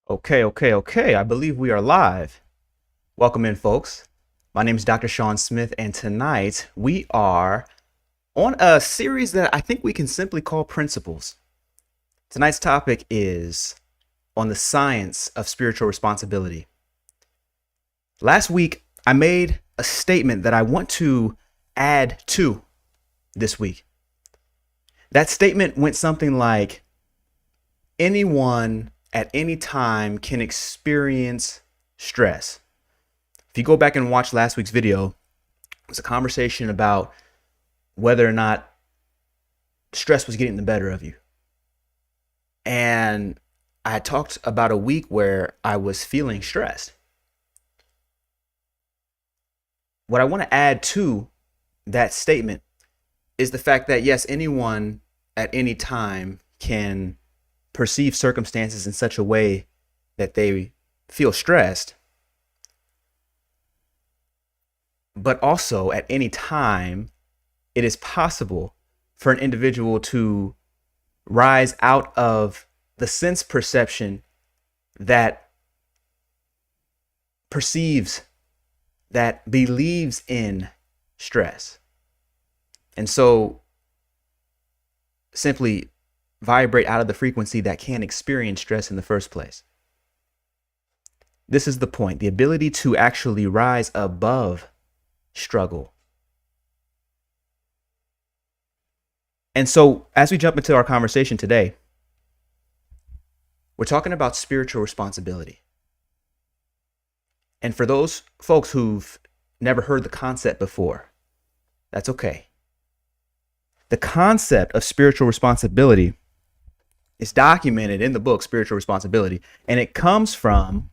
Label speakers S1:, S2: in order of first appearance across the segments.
S1: Okay. I believe we are live. Welcome in, folks. My name is Dr. Shawn Smith, and tonight we are on a series that I think we can simply call Principles. Tonight's topic is on the science of spiritual responsibility. Last week, I made a statement that I want to add to this week. That statement went something like, anyone at any time can experience stress. If you go back and watch last week's video, it was a conversation about whether or not stress was getting the better of you. And I had talked about a week where I was feeling stressed. What I want to add to that statement is the fact that, yes, anyone at any time can perceive circumstances in such a way that they feel stressed, but also at any time, it is possible for an individual to rise out of the sense perception that perceives, that believes in stress. And so simply vibrate out of the frequency that can experience stress in the first place. This is the point, the ability to actually rise above struggle. And so as we jump into our conversation today, we're talking about spiritual responsibility. And for those folks who've never heard the concept before, that's okay. The concept of spiritual responsibility is documented in the book Spiritual Responsibility, and it comes from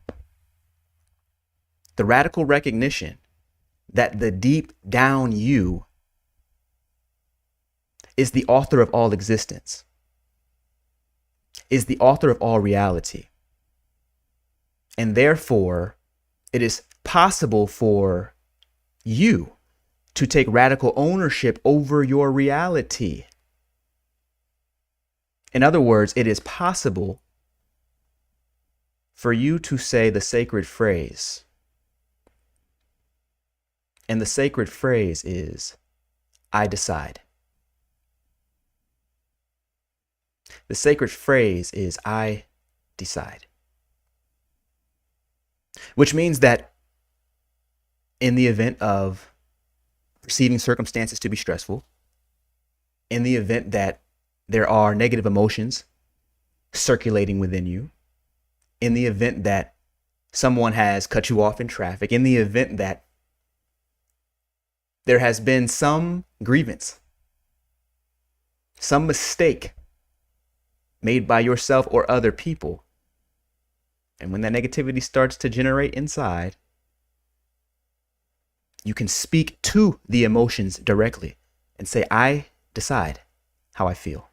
S1: the radical recognition that the deep down you is the author of all existence, is the author of all reality. And therefore, it is possible for you to take radical ownership over your reality. In other words, it is possible for you to say the sacred phrase. And the sacred phrase is, I decide. The sacred phrase is, I decide. Which means that in the event of perceiving circumstances to be stressful, in the event that there are negative emotions circulating within you, in the event that someone has cut you off in traffic, in the event that there has been some grievance, some mistake made by yourself or other people, and when that negativity starts to generate inside, you can speak to the emotions directly and say, I decide how I feel.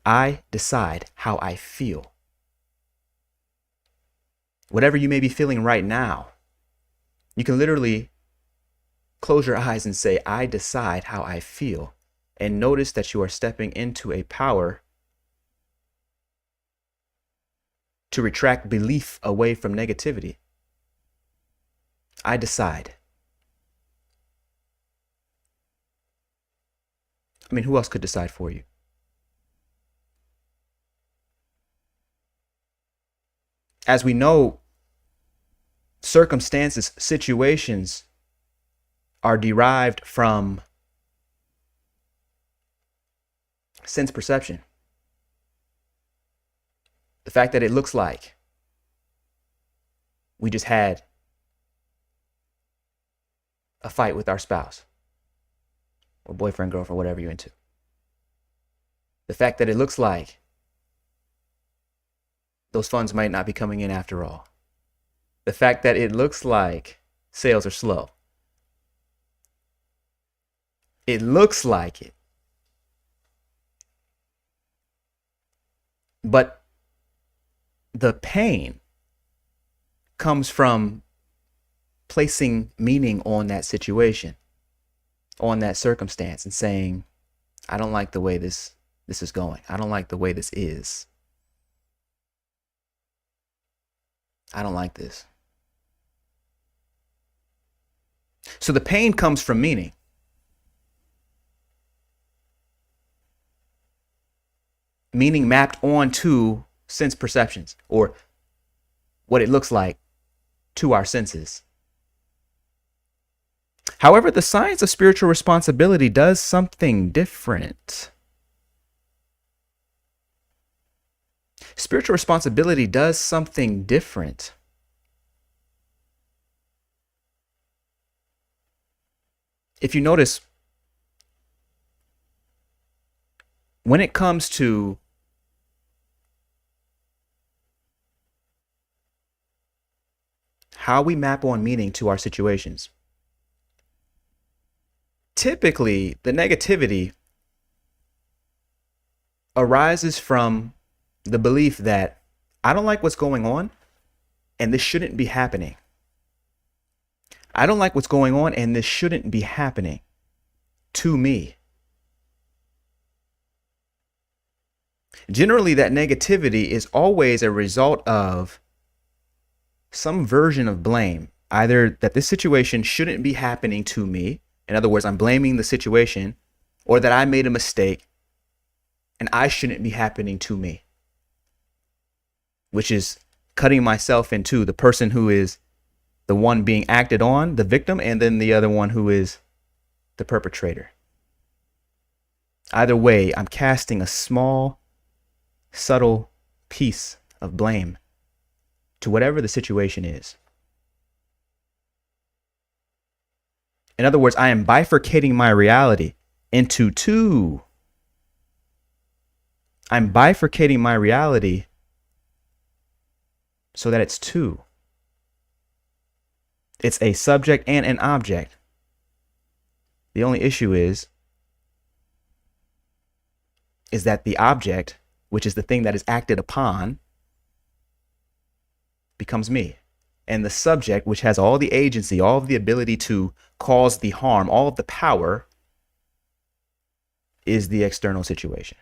S1: I decide how I feel. Whatever you may be feeling right now, you can literally close your eyes and say, I decide how I feel. And notice that you are stepping into a power to retract belief away from negativity. I decide. I mean, who else could decide for you? As we know, circumstances, situations are derived from sense perception. The fact that it looks like we just had a fight with our spouse or boyfriend, girlfriend, whatever you're into. The fact that it looks like those funds might not be coming in after all. The fact that it looks like sales are slow. It looks like it. But the pain comes from placing meaning on that situation, on that circumstance, and saying, I don't like the way this is going. I don't like the way this is. I don't like this. So the pain comes from meaning. Meaning mapped onto sense perceptions, or what it looks like to our senses. However, the science of spiritual responsibility does something different. Spiritual responsibility does something different. If you notice, when it comes to how we map on meaning to our situations, typically the negativity arises from the belief that I don't like what's going on and this shouldn't be happening. I don't like what's going on and this shouldn't be happening to me. Generally, that negativity is always a result of some version of blame, either that this situation shouldn't be happening to me. In other words, I'm blaming the situation, or that I made a mistake and I shouldn't be happening to me, which is cutting myself into the person who is the one being acted on, the victim, and then the other one who is the perpetrator. Either way, I'm casting a small, subtle piece of blame to whatever the situation is. In other words, I am bifurcating my reality into two. I'm bifurcating my reality so that it's two. It's a subject and an object. The only issue is that the object, which is the thing that is acted upon, becomes me. And the subject, which has all the agency, all of the ability to cause the harm, all of the power, is the external situation.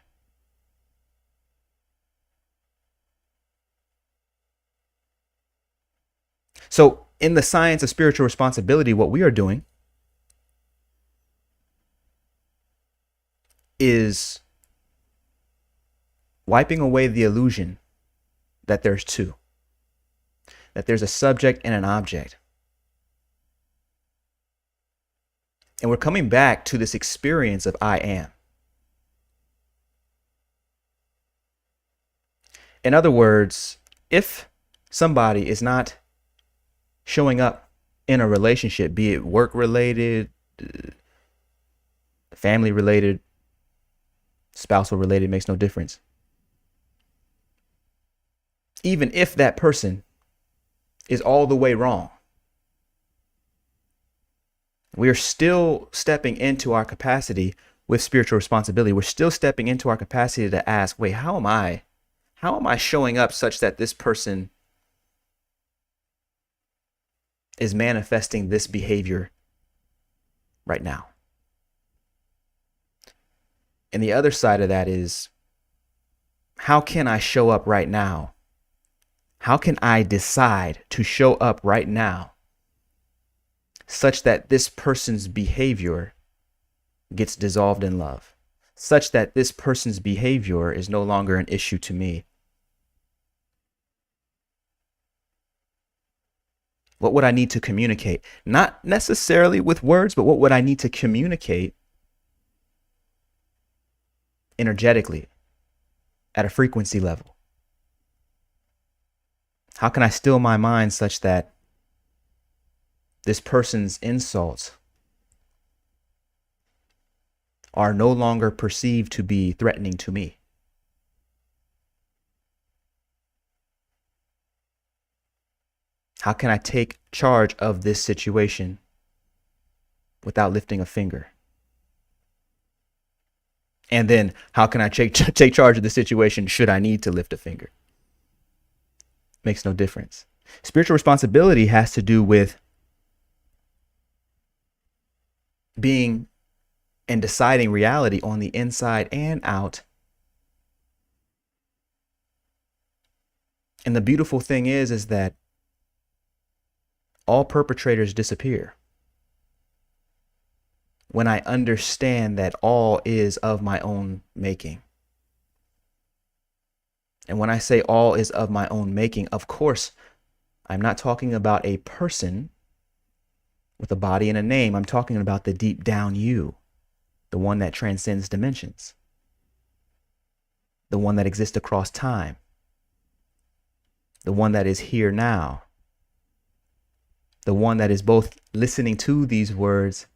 S1: So in the science of spiritual responsibility, what we are doing is wiping away the illusion that there's two, that there's a subject and an object. And we're coming back to this experience of I am. In other words, if somebody is not showing up in a relationship, be it work related, family related, spousal related, makes no difference. Even if that person is all the way wrong, we are still stepping into our capacity with spiritual responsibility. We're still stepping into our capacity to ask, wait, how am I showing up such that this person is manifesting this behavior right now? And the other side of that is, how can I show up right now? How can I decide to show up right now such that this person's behavior gets dissolved in love, such that this person's behavior is no longer an issue to me? What would I need to communicate? Not necessarily with words, but what would I need to communicate energetically at a frequency level? How can I still my mind such that this person's insults are no longer perceived to be threatening to me? How can I take charge of this situation without lifting a finger? And then how can I take charge of the situation should I need to lift a finger? Makes no difference. Spiritual responsibility has to do with being and deciding reality on the inside and out. And the beautiful thing is that all perpetrators disappear. When I understand that all is of my own making. And when I say all is of my own making, of course, I'm not talking about a person with a body and a name. I'm talking about the deep down you, the one that transcends dimensions, the one that exists across time, the one that is here now, the one that is both listening to these words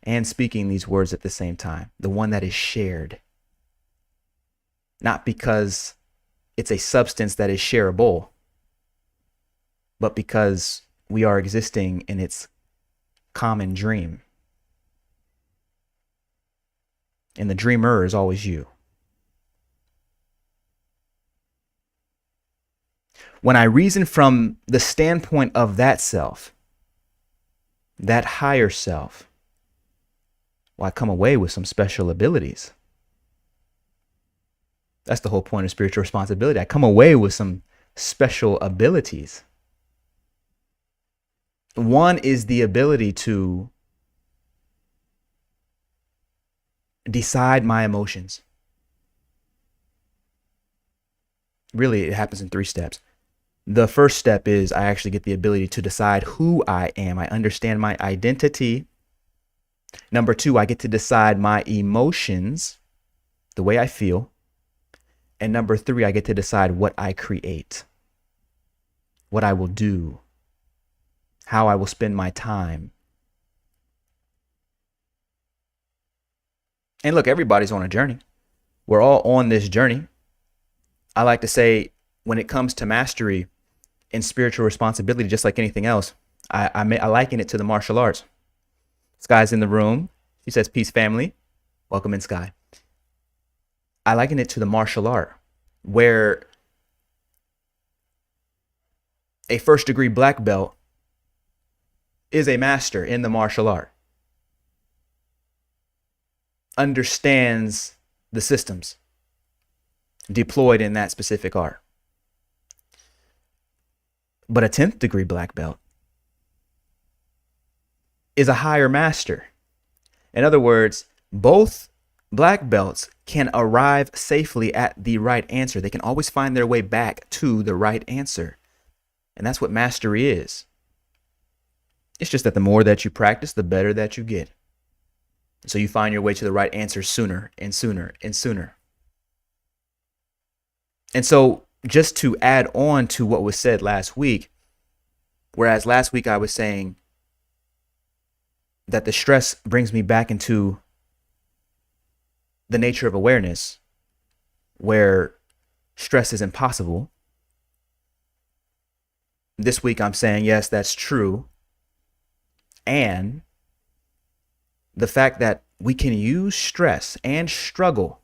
S1: and speaking these words at the same time, the one that is shared. Not because it's a substance that is shareable, but because we are existing in its common dream. And the dreamer is always you. When I reason from the standpoint of that self, that higher self, well, I come away with some special abilities. That's the whole point of spiritual responsibility. I come away with some special abilities. One is the ability to decide my emotions. Really, it happens in 3 steps. The first step is I actually get the ability to decide who I am. I understand my identity. Number 2, I get to decide my emotions, the way I feel. And number 3, I get to decide what I create, what I will do, how I will spend my time. And look, everybody's on a journey. We're all on this journey. I like to say when it comes to mastery and spiritual responsibility, just like anything else, I liken it to the martial arts. Sky's in the room. She says, peace, family. Welcome in, Sky. I liken it to the martial art, where a first-degree black belt is a master in the martial art, understands the systems deployed in that specific art. But a 10th degree black belt is a higher master. In other words, both black belts can arrive safely at the right answer. They can always find their way back to the right answer. And that's what mastery is. It's just that the more that you practice, the better that you get. So you find your way to the right answer sooner and sooner and sooner. And so just to add on to what was said last week, whereas last week I was saying that the stress brings me back into the nature of awareness, where stress is impossible. This week I'm saying, yes, that's true. And the fact that we can use stress and struggle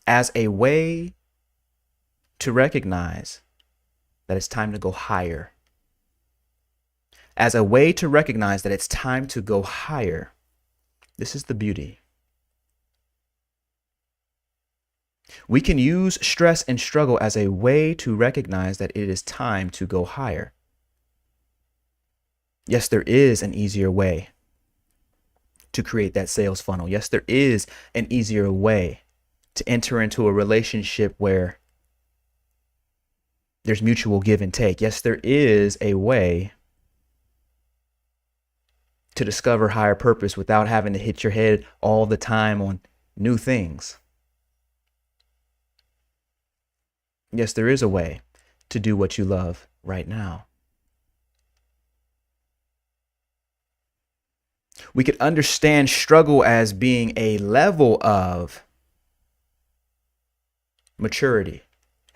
S1: as a way to recognize that it's time to go higher. As a way to recognize that it's time to go higher. This is the beauty. We can use stress and struggle as a way to recognize that it is time to go higher. Yes, there is an easier way to create that sales funnel. Yes, there is an easier way to enter into a relationship where there's mutual give and take. Yes, there is a way to discover higher purpose without having to hit your head all the time on new things. Yes, there is a way to do what you love right now. We could understand struggle as being a level of maturity.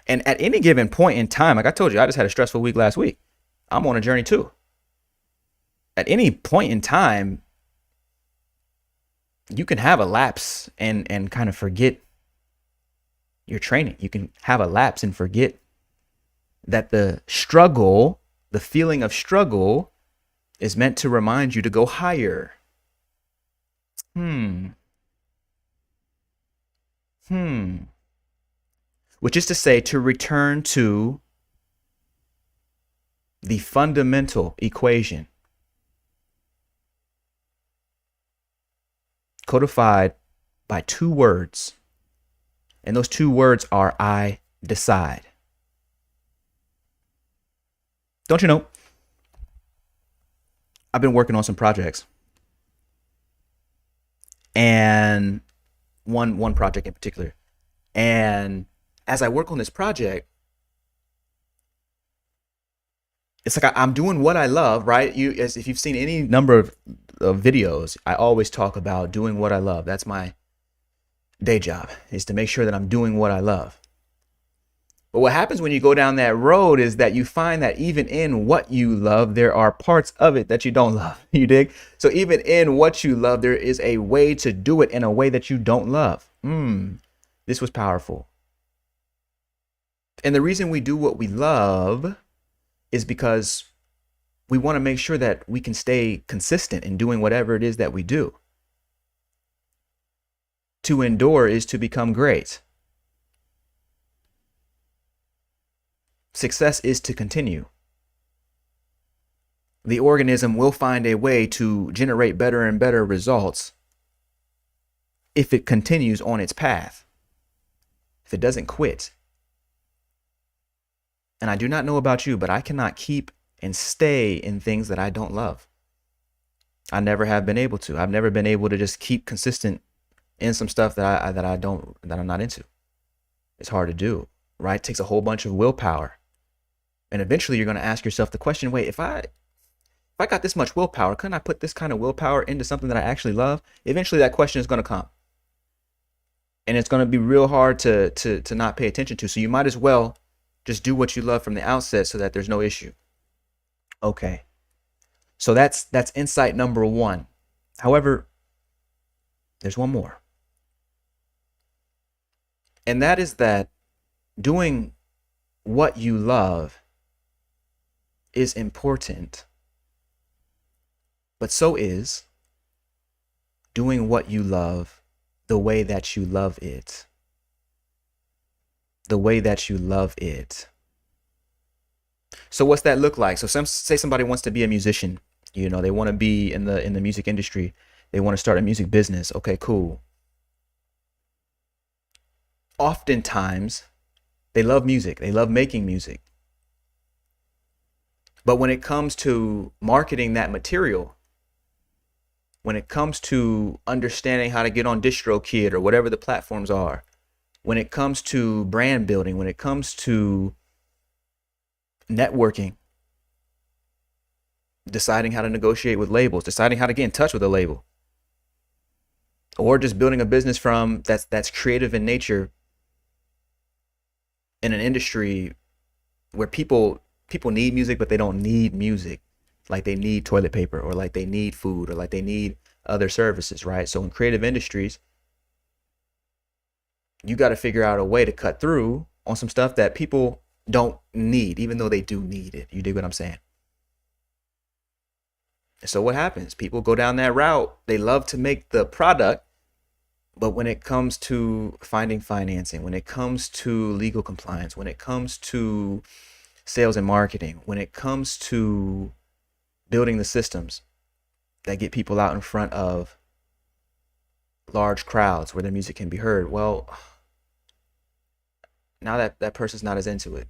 S1: And at any given point in time, like I told you, I just had a stressful week last week. I'm on a journey too. At any point in time, you can have a lapse and kind of forget your training. You can have a lapse and forget that the struggle, the feeling of struggle, is meant to remind you to go higher. Which is to say, to return to the fundamental equation codified by two words. And those two words are I decide. Don't you know? I've been working on some projects. And one project in particular. And as I work on this project, it's like I'm doing what I love, right? If you've seen any number of videos, I always talk about doing what I love. That's my day job, is to make sure that I'm doing what I love. But what happens when you go down that road is that you find that even in what you love, there are parts of it that you don't love. You dig? So even in what you love, there is a way to do it in a way that you don't love. This was powerful. And the reason we do what we love is because we want to make sure that we can stay consistent in doing whatever it is that we do. To endure is to become great. Success is to continue. The organism will find a way to generate better and better results if it continues on its path, if it doesn't quit. And I do not know about you, but I cannot keep and stay in things that I don't love. I never have been able to. I've never been able to just keep consistent in some stuff that I'm not into. It's hard to do, right? It takes a whole bunch of willpower. And eventually you're going to ask yourself the question, wait, if I got this much willpower, couldn't I put this kind of willpower into something that I actually love? Eventually that question is going to come. And it's going to be real hard to not pay attention to. So you might as well just do what you love from the outset so that there's no issue. Okay. So that's insight number one. However, there's one more. And that is that doing what you love is important, but so is doing what you love the way that you love it. The way that you love it. So what's that look like? So say somebody wants to be a musician, they want to be in the music industry. They want to start a music business. Okay, cool. Oftentimes, they love music. They love making music. But when it comes to marketing that material, when it comes to understanding how to get on DistroKid or whatever the platforms are, when it comes to brand building, when it comes to networking, deciding how to negotiate with labels, deciding how to get in touch with a label, or just building a business from that's creative in nature in an industry where people need music, but they don't need music like they need toilet paper or like they need food or like they need other services, right? So in creative industries, you got to figure out a way to cut through on some stuff that people don't need, even though they do need it. You dig what I'm saying? So what happens? People go down that route. They love to make the product, but when it comes to finding financing, when it comes to legal compliance, when it comes to sales and marketing, when it comes to building the systems that get people out in front of large crowds where their music can be heard, well, now that person's not as into it.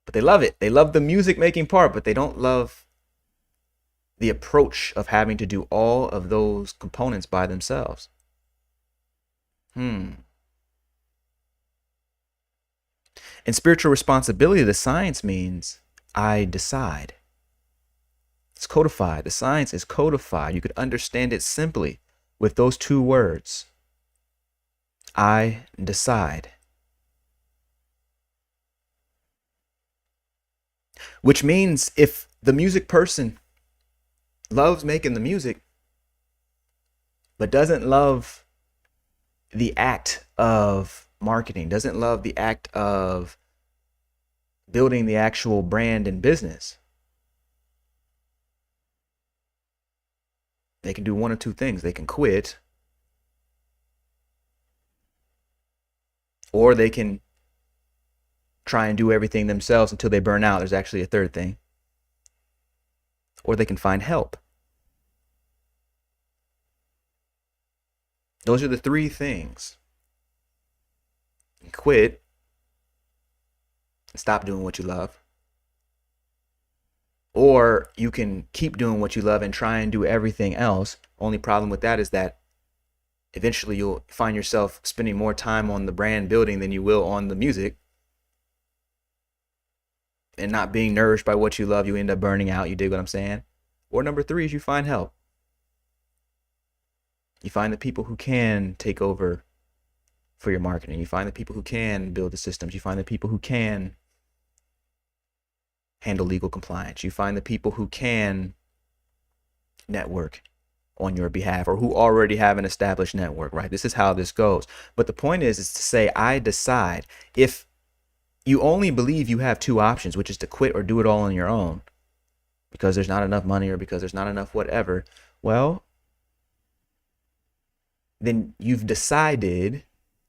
S1: But they love it. They love the music making part, but they don't love the approach of having to do all of those components by themselves. In spiritual responsibility, the science means I decide. It's codified. The science is codified. You could understand it simply with those two words. I decide. Which means if the music person loves making the music, but doesn't love the act of marketing, doesn't love the act of building the actual brand and business, they can do one of two things. They can quit, or they can try and do everything themselves until they burn out. There's actually a third thing. Or they can find help. Those are the three things. Quit. Stop doing what you love. Or you can keep doing what you love and try and do everything else. Only problem with that is that eventually you'll find yourself spending more time on the brand building than you will on the music. And not being nourished by what you love, you end up burning out. You dig what I'm saying? Or number three is you find help. You find the people who can take over for your marketing. You find the people who can build the systems. You find the people who can handle legal compliance. You find the people who can network on your behalf or who already have an established network, right? This is how this goes. But the point is to say, I decide. If you only believe you have two options, which is to quit or do it all on your own because there's not enough money or because there's not enough whatever, well, then you've decided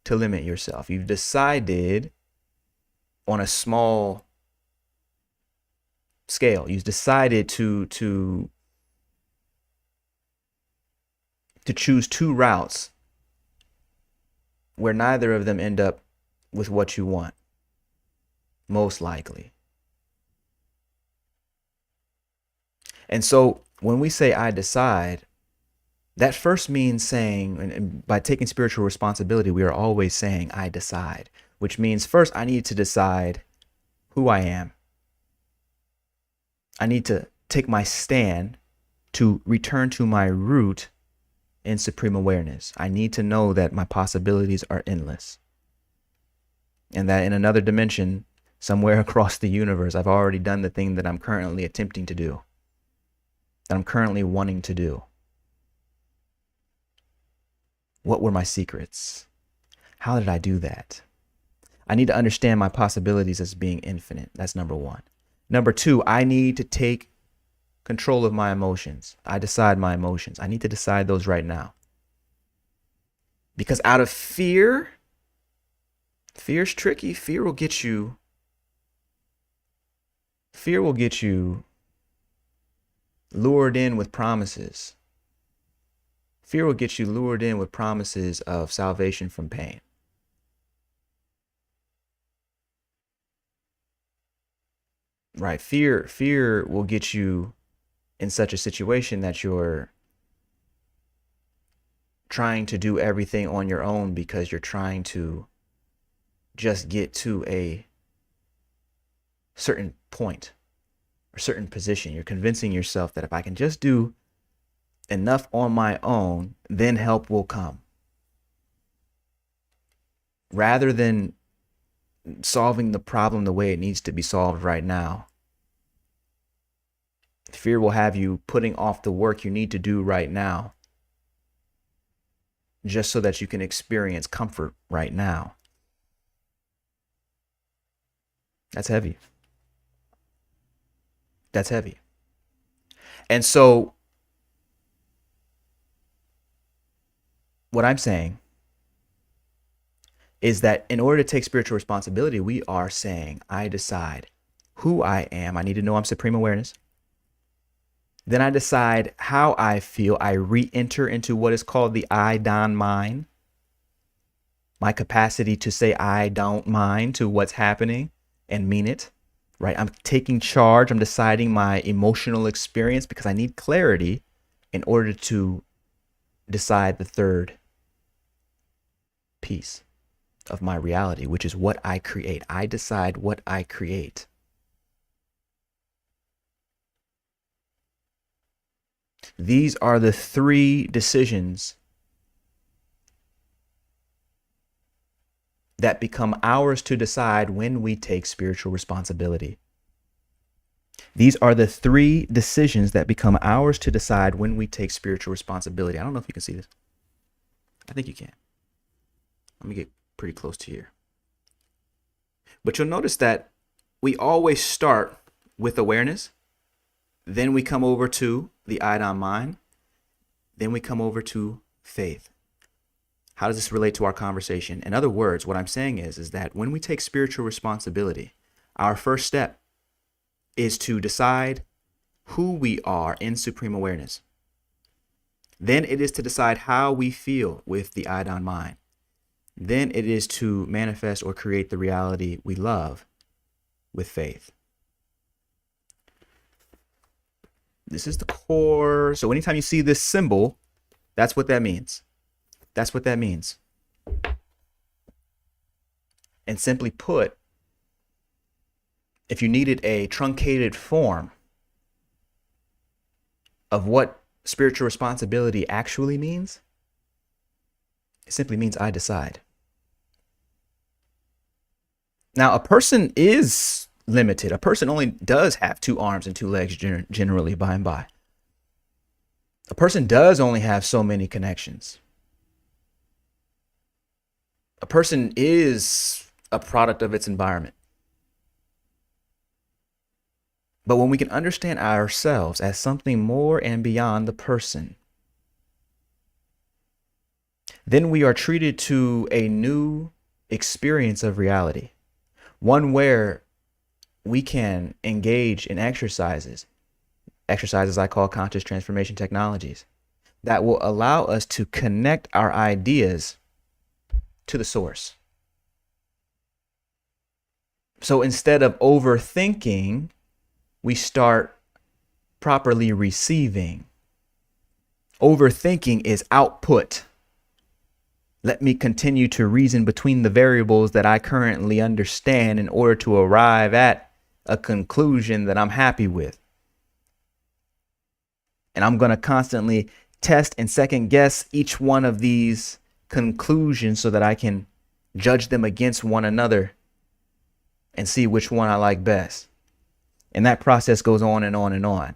S1: to limit yourself. You've decided on a small scale. You've decided to choose two routes where neither of them end up with what you want, most likely. And so when we say I decide, that first means saying, and by taking spiritual responsibility, we are always saying I decide, which means first I need to decide who I am. I need to take my stand to return to my root in supreme awareness. I need to know that my possibilities are endless and that in another dimension, somewhere across the universe, I've already done the thing that I'm currently attempting to do, that I'm currently wanting to do. What were my secrets? How did I do that? I need to understand my possibilities as being infinite. That's number one. Number two, I need to take control of my emotions. I decide my emotions. I need to decide those right now. Because out of fear's tricky. Fear will get you lured in with promises. Fear will get you lured in with promises of salvation from pain. Right? Fear will get you in such a situation that you're trying to do everything on your own because you're trying to just get to a certain point or certain position. You're convincing yourself that if I can just do enough on my own, then help will come. Rather than solving the problem the way it needs to be solved right now, fear will have you putting off the work you need to do right now just so that you can experience comfort right now. That's heavy. That's heavy. And so what I'm saying is that in order to take spiritual responsibility, we are saying, I decide who I am. I need to know I'm supreme awareness. Then I decide how I feel. I re-enter into what is called the I don't mind. My capacity to say I don't mind to what's happening and mean it, right? I'm taking charge. I'm deciding my emotional experience because I need clarity in order to decide the third piece of my reality, which is what I create. I decide what I create. These are the three decisions that become ours to decide when we take spiritual responsibility. These are the three decisions that become ours to decide when we take spiritual responsibility. I don't know if you can see this. I think you can. Let me get pretty close to here. But you'll notice that we always start with awareness. Then we come over to the I don't mind. Then we come over to faith. How does this relate to our conversation? In other words, what I'm saying is that when we take spiritual responsibility, our first step is to decide who we are in supreme awareness. Then it is to decide how we feel with the iodine mind. Then it is to manifest or create the reality we love with faith. This is the core. So anytime you see this symbol, that's what that means. That's what that means. And simply put, if you needed a truncated form of what spiritual responsibility actually means, it simply means I decide. Now, a person is limited. A person only does have 2 arms and 2 legs generally by and by. A person does only have so many connections. A person is a product of its environment. But when we can understand ourselves as something more and beyond the person, then we are treated to a new experience of reality, one where we can engage in exercises I call conscious transformation technologies, that will allow us to connect our ideas to the source. So instead of overthinking, we start properly receiving. Overthinking is output. Let me continue to reason between the variables that I currently understand in order to arrive at a conclusion that I'm happy with. And I'm going to constantly test and second guess each one of these conclusions so that I can judge them against one another and see which one I like best. And that process goes on and on and on.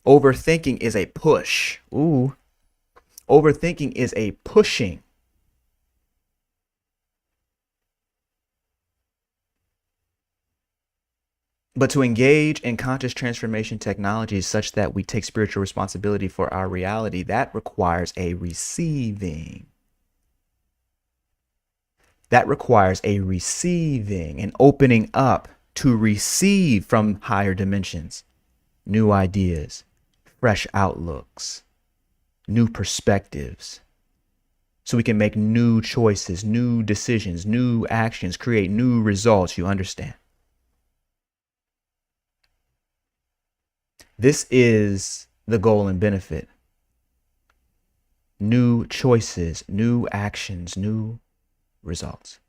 S1: Overthinking is a push. Overthinking is a pushing. But to engage in conscious transformation technologies such that we take spiritual responsibility for our reality, that requires a receiving. That requires a receiving and opening up to receive from higher dimensions, new ideas, fresh outlooks, new perspectives, so we can make new choices, new decisions, new actions, create new results, you understand? This is the goal and benefit. New choices, new actions, new results.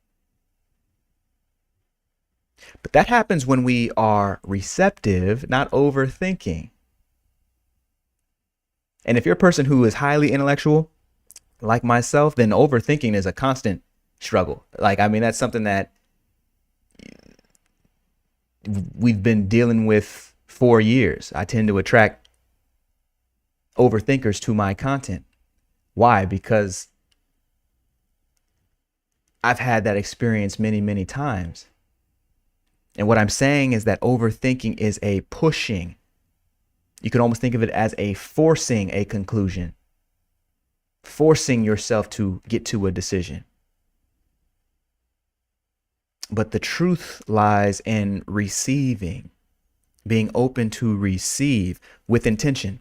S1: But that happens when we are receptive, not overthinking. And if you're a person who is highly intellectual, like myself, then overthinking is a constant struggle. That's something that we've been dealing with for years. I tend to attract overthinkers to my content. Why? Because I've had that experience many, many times. And what I'm saying is that overthinking is a pushing. You can almost think of it as a forcing a conclusion, forcing yourself to get to a decision. But the truth lies in receiving, being open to receive with intention,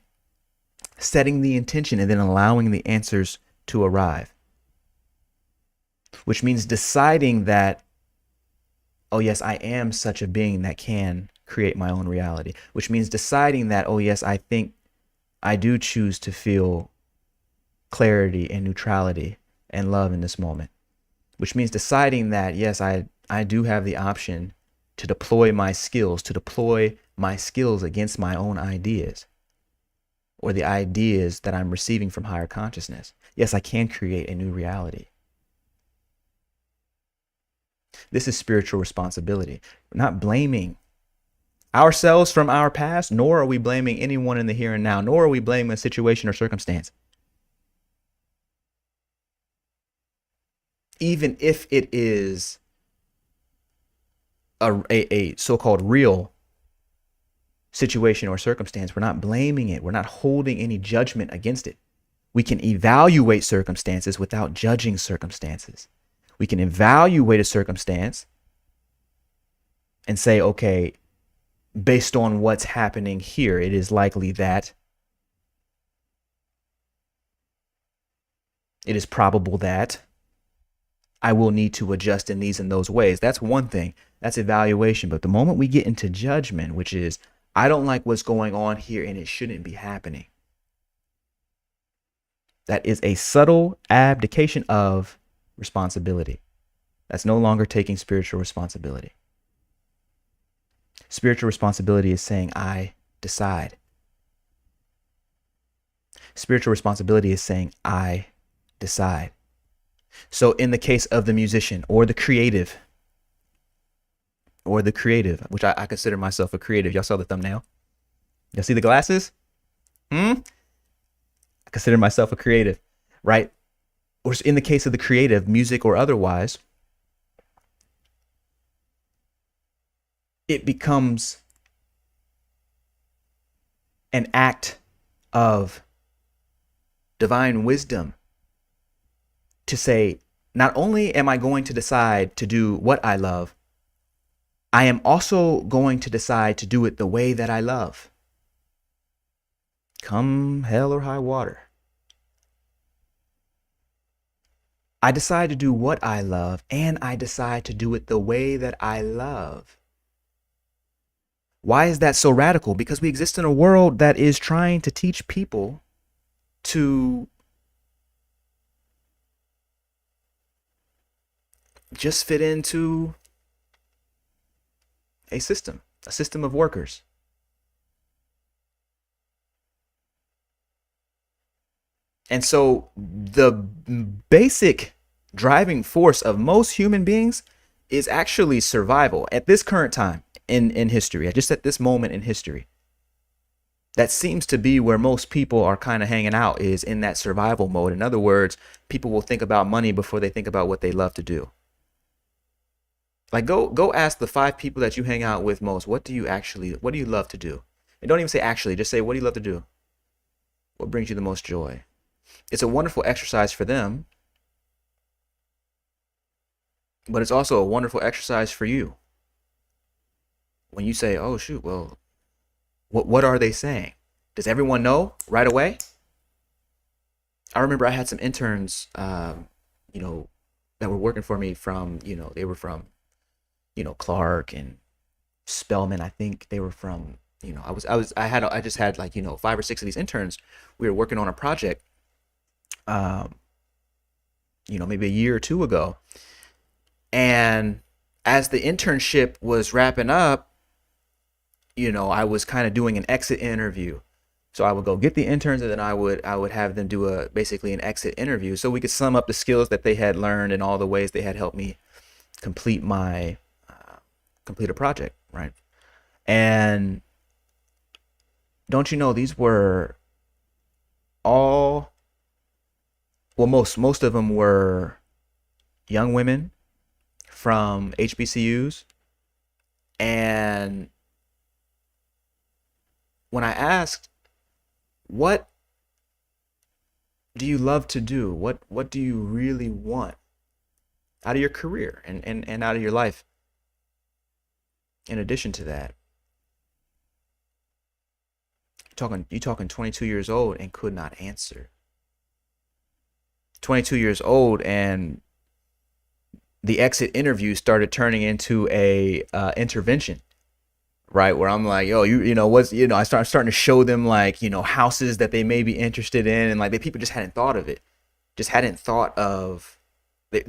S1: setting the intention and then allowing the answers to arrive, which means deciding that, oh yes, I am such a being that can create my own reality, which means deciding that, oh yes, I think I do choose to feel clarity and neutrality and love in this moment, which means deciding that, yes, I do have the option to deploy my skills against my own ideas or the ideas that I'm receiving from higher consciousness. Yes, I can create a new reality. This is spiritual responsibility. We're not blaming ourselves from our past, nor are we blaming anyone in the here and now, nor are we blaming a situation or circumstance. Even if it is a so-called real situation or circumstance, we're not blaming it. We're not holding any judgment against it. We can evaluate circumstances without judging circumstances. We can evaluate a circumstance and say, okay, based on what's happening here, it is likely that, it is probable that I will need to adjust in these and those ways. That's one thing. That's evaluation. But the moment we get into judgment, which is, I don't like what's going on here and it shouldn't be happening, that is a subtle abdication of responsibility. That's no longer taking spiritual responsibility. Spiritual responsibility is saying, I decide. Spiritual responsibility is saying, I decide. So in the case of the musician or the creative, which I consider myself a creative. Y'all saw the thumbnail? Y'all see the glasses? I consider myself a creative, right? Or in the case of the creative, music or otherwise, it becomes an act of divine wisdom to say, not only am I going to decide to do what I love, I am also going to decide to do it the way that I love. Come hell or high water. I decide to do what I love, and I decide to do it the way that I love. Why is that so radical? Because we exist in a world that is trying to teach people to just fit into a system of workers. And so the basic driving force of most human beings is actually survival at this current time in history, just at this moment in history. That seems to be where most people are kind of hanging out, is in that survival mode. In other words, people will think about money before they think about what they love to do. Like go ask the 5 people that you hang out with most, what do you love to do? And don't even say actually, just say, what do you love to do? What brings you the most joy? It's a wonderful exercise for them, but it's also a wonderful exercise for you. When you say, oh shoot, well, what are they saying? Does everyone know right away? I remember I had some interns, that were working for me from, they were from, Clark and Spelman. I think they were from, I just had like, 5 or 6 of these interns. We were working on a project, maybe a year or 2 ago. And as the internship was wrapping up, I was kind of doing an exit interview. So I would go get the interns, and then I would have them do basically an exit interview, so we could sum up the skills that they had learned and all the ways they had helped me complete a project, right? And don't you know, these were all, well, most of them were young women from HBCUs. And when I asked, what do you love to do? What do you really want out of your career and out of your life? In addition to that, you talking 22 years old and could not answer. 22 years old, and the exit interview started turning into a intervention, right? Where I'm like, yo, I'm starting to show them like, houses that they may be interested in, and like people just hadn't thought of it,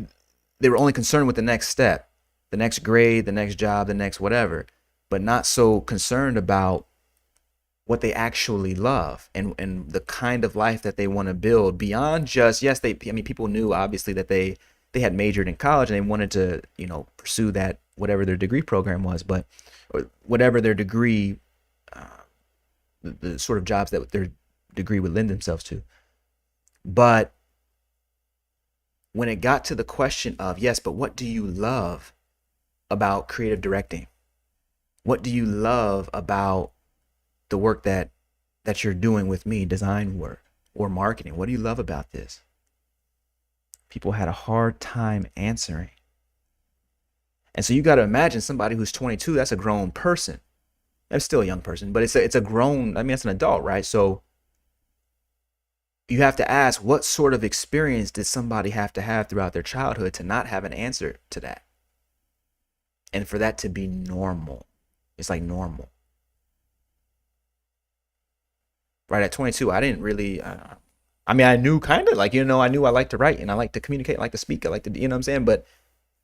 S1: they were only concerned with the next step, the next grade, the next job, the next whatever, but not so concerned about what they actually love and the kind of life that they want to build beyond just, yes, people knew obviously that they had majored in college and they wanted to, pursue that, whatever their degree program was, but or whatever their degree, the sort of jobs that their degree would lend themselves to. But when it got to the question of, yes, but what do you love about creative directing? What do you love about the work that you're doing with me, design work? or marketing? What do you love about this? People had a hard time answering. And so you got to imagine somebody who's 22, that's a grown person. That's still a young person, but it's a grown, I mean, that's an adult, right? So you have to ask, what sort of experience did somebody have to have throughout their childhood to not have an answer to that? And for that to be normal. It's like normal. Right at 22, I didn't really, I mean, I knew kind of like, I knew I liked to write and I like to communicate, I like to speak, I like to, you know what I'm saying? But,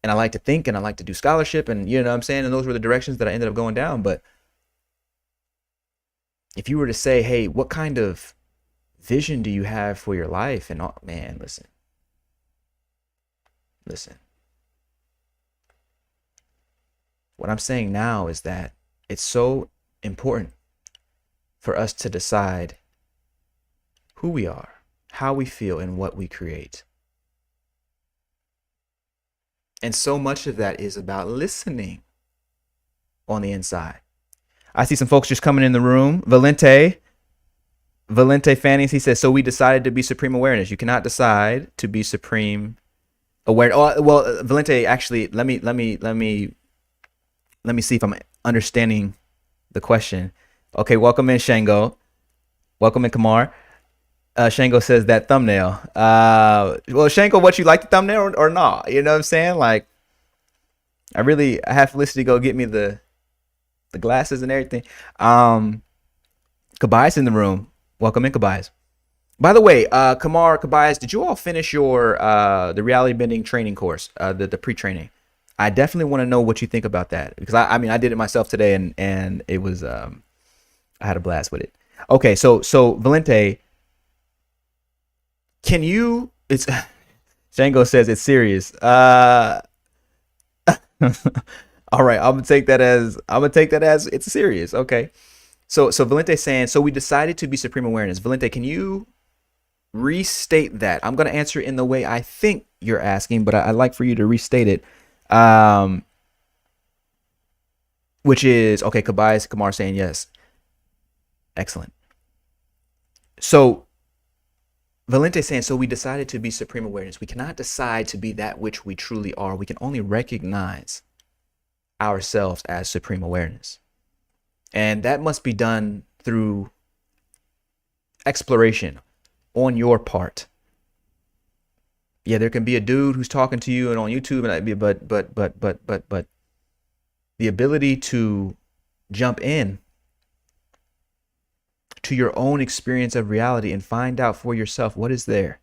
S1: and I like to think and I like to do scholarship and, you know what I'm saying? And those were the directions that I ended up going down. But if you were to say, hey, what kind of vision do you have for your life? And man, listen. What I'm saying now is that it's so important for us to decide who we are, how we feel, and what we create. And so much of that is about listening on the inside. I see some folks just coming in the room. Valente Fanning, he says, so we decided to be supreme awareness. You cannot decide to be supreme aware. Oh, well, Valente, actually, let me see if I'm understanding the question. Okay, welcome in, Shango. Welcome in, Kamar. Shango says that thumbnail. Well, Shango, what, you like the thumbnail or not? You know what I'm saying? Like, I have Felicity go get me the glasses and everything. Kabias in the room. Welcome in, Kabias. By the way, Kamar, Kabias, did you all finish your the reality bending training course, the pre-training? I definitely want to know what you think about that, because I mean I did it myself today and it was I had a blast with it. Okay, so Valente, can you? It's Django says it's serious. All right, I'm gonna take that as it's serious. Okay, so Valente saying, so we decided to be supreme awareness. Valente, can you restate that? I'm gonna answer in the way I think you're asking, but I'd like for you to restate it. Which is okay. Kamar saying yes. Excellent. So Valente saying, so we decided to be supreme awareness. We cannot decide to be that which we truly are. We can only recognize ourselves as supreme awareness. And that must be done through exploration on your part. Yeah, there can be a dude who's talking to you and on YouTube, and but the ability to jump in to your own experience of reality and find out for yourself what is there.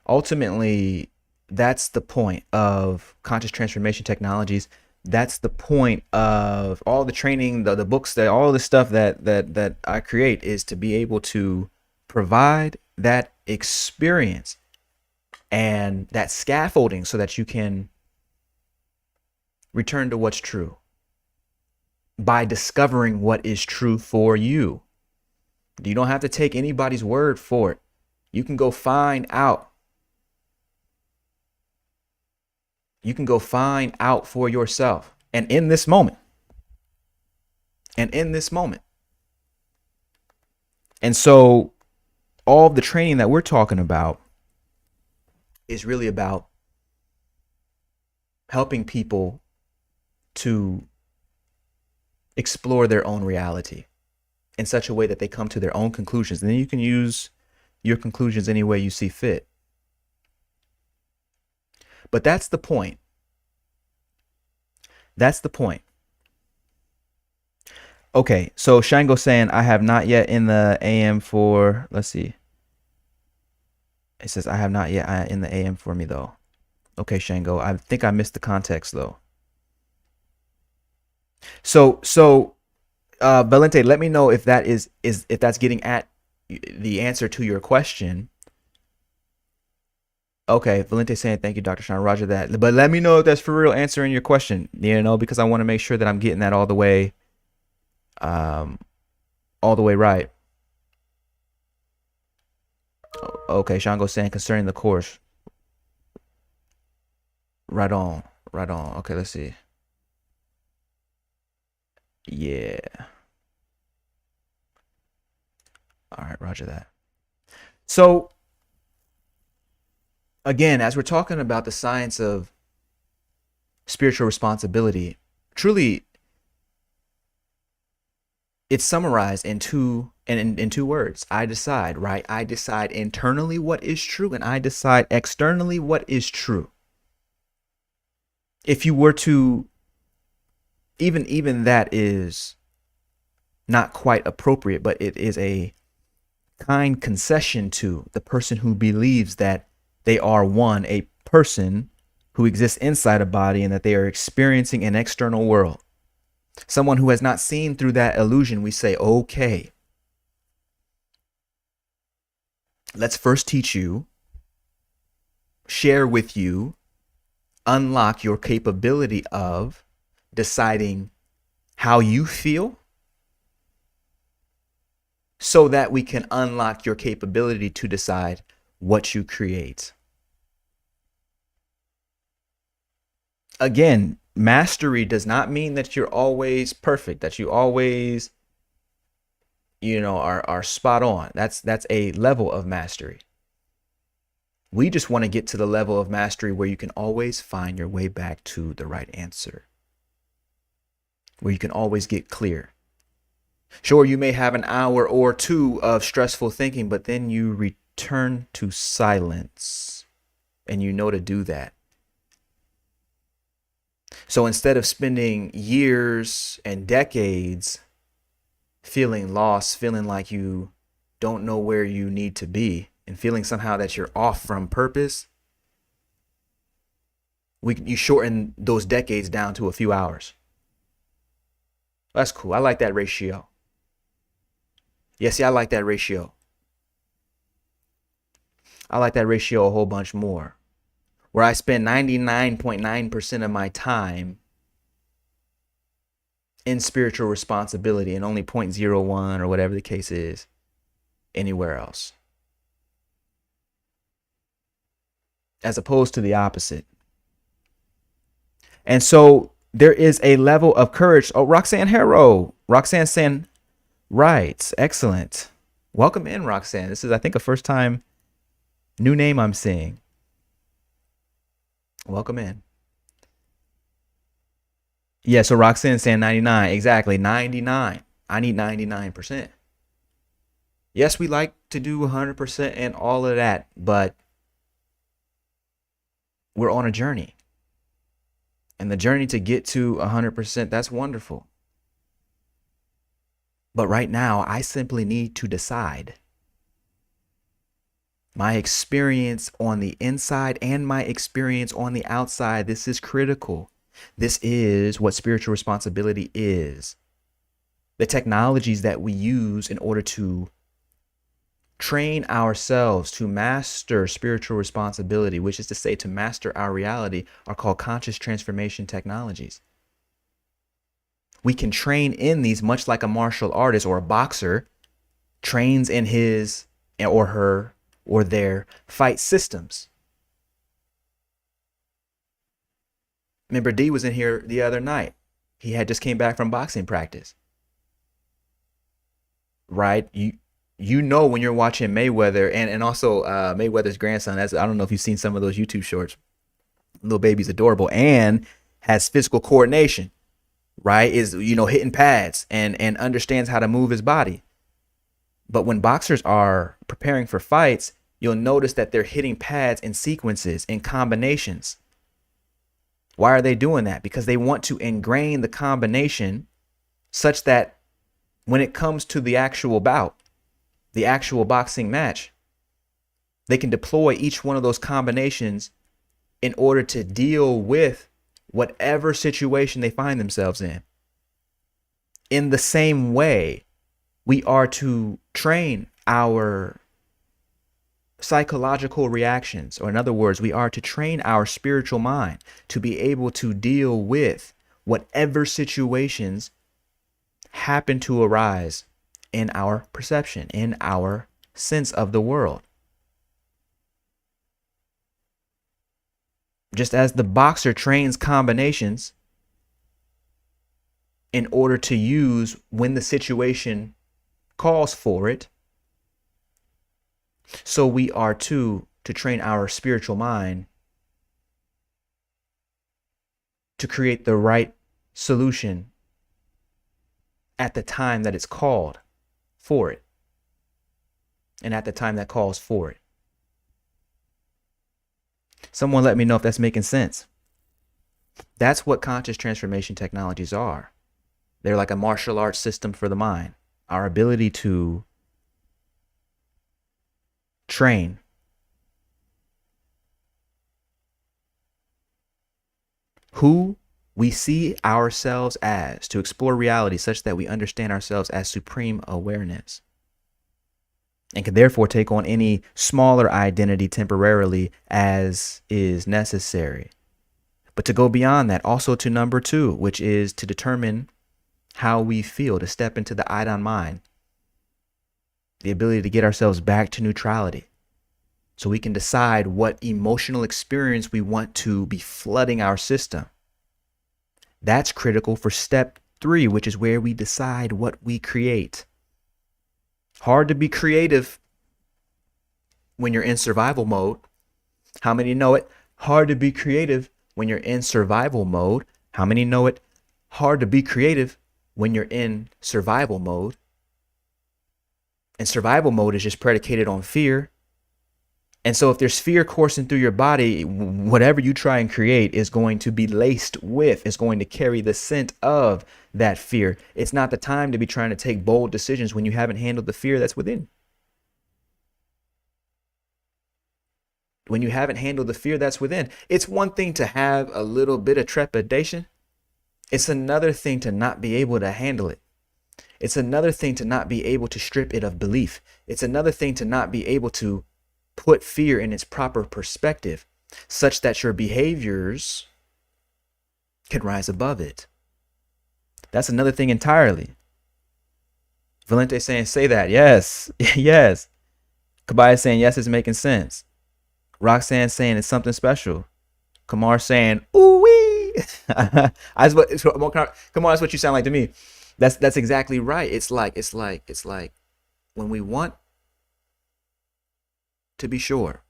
S1: Ultimately, that's the point of conscious transformation technologies. That's the point of all the training, the books, that all the stuff that I create, is to be able to provide that experience and that scaffolding so that you can return to what's true by discovering what is true for you. You don't have to take anybody's word for it. You can go find out. You can go find out for yourself. And in this moment. And so all the training that we're talking about is really about helping people to explore their own reality in such a way that they come to their own conclusions. And then you can use your conclusions any way you see fit. But that's the point. Okay, so Shango saying, I have not yet in the AM for, let's see. It says, I have not yet in the AM for me though. Okay, Shango, I think I missed the context though. So Valente, let me know if that is if that's getting at the answer to your question. Okay, Valente saying, thank you, Dr. Shawn. Roger that. But let me know if that's for real answering your question, because I want to make sure that I'm getting that all the way right. Okay, Shango saying concerning the course. Right on. Okay, let's see. Yeah. All right, roger that. So again, as we're talking about the science of spiritual responsibility, truly it's summarized in two words. I decide, right? I decide internally what is true, and I decide externally what is true. If you were to even that is not quite appropriate, but it is a kind concession to the person who believes that they are a person who exists inside a body and that they are experiencing an external world. Someone who has not seen through that illusion, we say, okay, let's first teach you, share with you, unlock your capability of deciding how you feel so that we can unlock your capability to decide what you create. Again, mastery does not mean that you're always perfect, that you always, are spot on. That's a level of mastery. We just want to get to the level of mastery where you can always find your way back to the right answer, where you can always get clear. Sure, you may have an hour or two of stressful thinking, but then you return to silence and you know to do that. So instead of spending years and decades feeling lost, feeling like you don't know where you need to be, and feeling somehow that you're off from purpose, you shorten those decades down to a few hours. That's cool. I like that ratio. Yes, yeah, I like that ratio. I like that ratio a whole bunch more. Where I spend 99.9% of my time in spiritual responsibility and only 0.01 or whatever the case is anywhere else. As opposed to the opposite. And so there is a level of courage. Oh, Roxanne Harrow. Roxanne saying, right. Excellent. Welcome in, Roxanne. This is, I think, a first time new name I'm seeing. Welcome in. Yeah, so Roxanne saying 99. Exactly. 99. I need 99%. Yes, we like to do 100% and all of that, but we're on a journey. And the journey to get to 100%, that's wonderful. But right now, I simply need to decide. My experience on the inside and my experience on the outside, this is critical. This is what spiritual responsibility is. The technologies that we use in order to train ourselves to master spiritual responsibility, which is to say to master our reality, are called conscious transformation technologies. We can train in these much like a martial artist or a boxer trains in his or her or their fight systems. Remember, D was in here the other night. He had just came back from boxing practice. Right? You know when you're watching Mayweather and also Mayweather's grandson. I don't know if you've seen some of those YouTube shorts. Little baby's adorable and has physical coordination, right? Is hitting pads and understands how to move his body. But when boxers are preparing for fights, you'll notice that they're hitting pads in sequences, in combinations. Why are they doing that? Because they want to ingrain the combination such that when it comes to the actual bout, the actual boxing match, they can deploy each one of those combinations in order to deal with whatever situation they find themselves in. In the same way, we are to train our psychological reactions, or in other words, we are to train our spiritual mind to be able to deal with whatever situations happen to arise in our perception, in our sense of the world. Just as the boxer trains combinations in order to use when the situation calls for it, So we are to train our spiritual mind to create the right solution at the time that it's called for it, and at the time that calls for it. Someone let me know if that's making sense. That's what conscious transformation technologies are. They're like a martial arts system for the mind. Our ability to train who we see ourselves as, to explore reality such that we understand ourselves as supreme awareness, and can therefore take on any smaller identity temporarily as is necessary. But to go beyond that, also to number 2, which is to determine how we feel, to step into the Idon mind, the ability to get ourselves back to neutrality, so we can decide what emotional experience we want to be flooding our system. That's critical for step 3, which is where we decide what we create. Hard to be creative when you're in survival mode. How many know it? Hard to be creative when you're in survival mode. How many know it? Hard to be creative when you're in survival mode. And survival mode is just predicated on fear. And so if there's fear coursing through your body, whatever you try and create is going to be laced with, is going to carry the scent of that fear. It's not the time to be trying to take bold decisions when you haven't handled the fear that's within. When you haven't handled the fear that's within, it's one thing to have a little bit of trepidation. It's another thing to not be able to handle it. It's another thing to not be able to strip it of belief. It's another thing to not be able to put fear in its proper perspective such that your behaviors can rise above it. That's another thing entirely. Valente saying, say that. Yes. Yes. Kabaya saying, yes, it's making sense. Roxanne saying it's something special. Kamar saying, ooh wee. Come on, that's what you sound like to me. That's exactly right. It's like when we want to be sure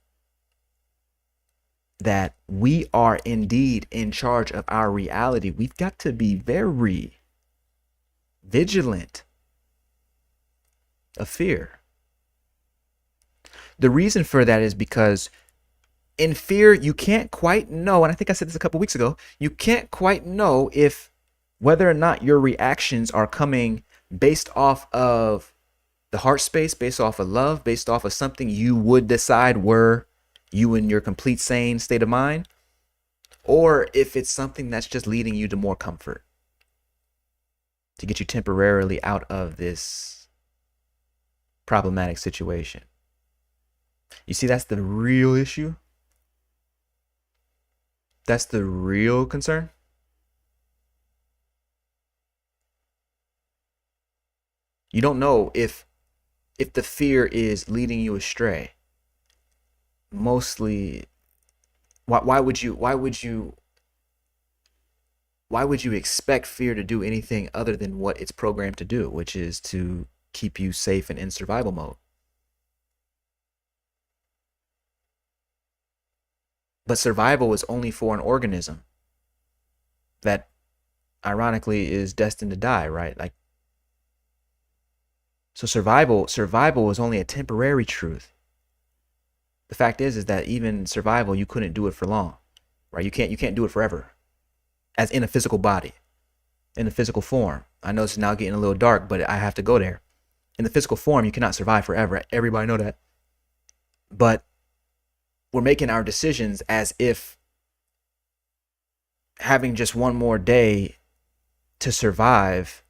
S1: that we are indeed in charge of our reality, we've got to be very vigilant of fear. The reason for that is because in fear, you can't quite know, and I think I said this a couple weeks ago, you can't quite know if whether or not your reactions are coming based off of the heart space, based off of love, based off of something you would decide were you in your complete sane state of mind, or if it's something that's just leading you to more comfort, to get you temporarily out of this problematic situation. You see, that's the real issue. That's the real concern. You don't know if the fear is leading you astray. Mostly, why would you expect fear to do anything other than what it's programmed to do, which is to keep you safe and in survival mode? But survival is only for an organism that ironically is destined to die, right? Like, so survival is only a temporary truth. The fact is that even survival, you couldn't do it for long, right? You can't do it forever, as in a physical body, in a physical form. I know it's now getting a little dark, but I have to go there. In the physical form, you cannot survive forever. Everybody know that. But we're making our decisions as if having just one more day to survive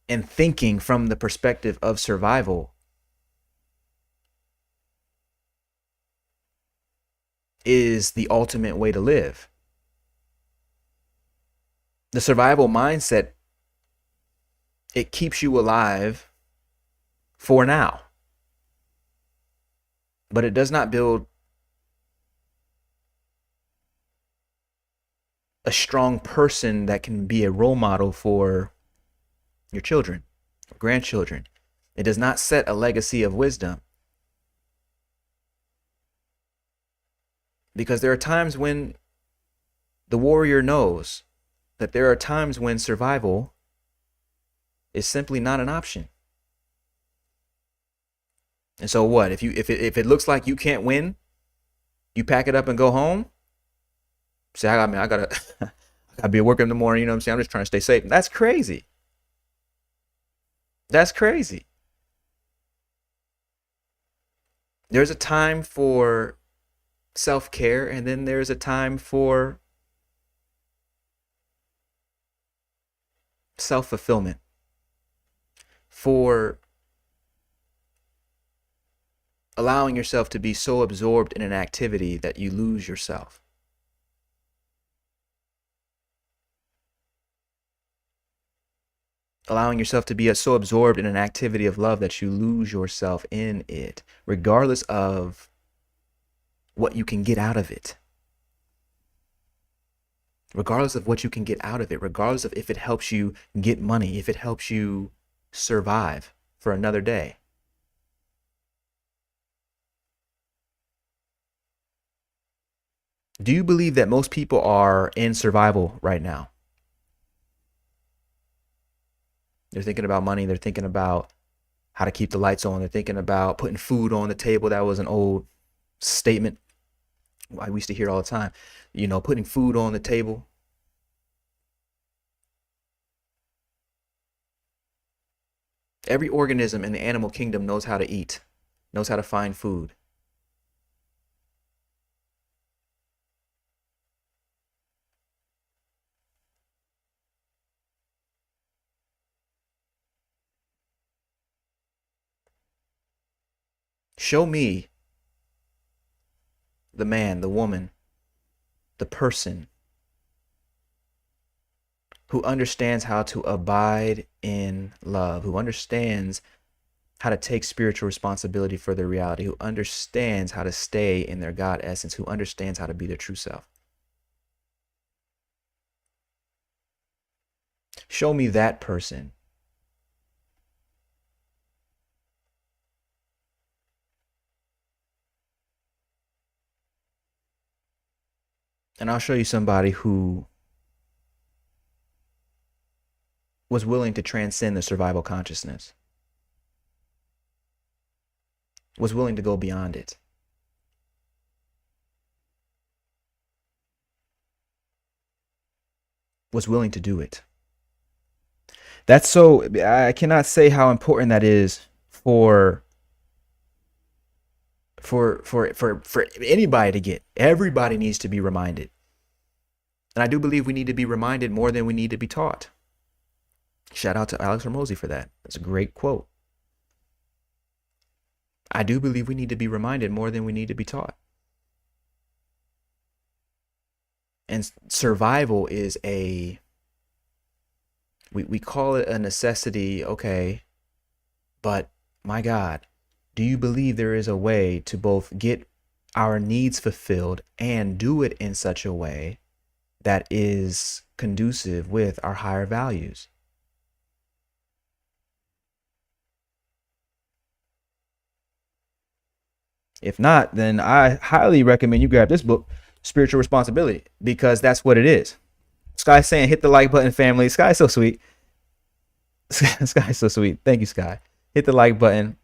S1: and thinking from the perspective of survival is the ultimate way to live. The survival mindset, it keeps you alive for now, but it does not build a strong person that can be a role model for your children or grandchildren. It does not set a legacy of wisdom. Because there are times when the warrior knows that there are times when survival is simply not an option. And so what? If it looks like you can't win, you pack it up and go home. Say, I gotta I gotta be at work in the morning. You know what I'm saying? I'm just trying to stay safe. That's crazy. That's crazy. There's a time for self care, and then there's a time for self fulfillment, for allowing yourself to be so absorbed in an activity that you lose yourself. Allowing yourself to be so absorbed in an activity of love that you lose yourself in it, regardless of what you can get out of it. Regardless of what you can get out of it, regardless of if it helps you get money, if it helps you survive for another day. Do you believe that most people are in survival right now? They're thinking about money. They're thinking about how to keep the lights on. They're thinking about putting food on the table. That was an old statement I used to hear all the time. Putting food on the table. Every organism in the animal kingdom knows how to eat, knows how to find food. Show me the man, the woman, the person who understands how to abide in love, who understands how to take spiritual responsibility for their reality, who understands how to stay in their God essence, who understands how to be their true self. Show me that person. And I'll show you somebody who was willing to transcend the survival consciousness, was willing to go beyond it. Was willing to do it. That's so, I cannot say how important that is for anybody to get. Everybody needs to be reminded. And I do believe we need to be reminded more than we need to be taught. Shout out to Alex Hormozy for that. That's a great quote. I do believe we need to be reminded more than we need to be taught. And survival is we call it a necessity, okay, but my God, do you believe there is a way to both get our needs fulfilled and do it in such a way that is conducive with our higher values? If not, then I highly recommend you grab this book, Spiritual Responsibility, because that's what it is. Sky's saying, hit the like button, family. Sky's so sweet. Sky's so sweet. Thank you, Sky. Hit the like button.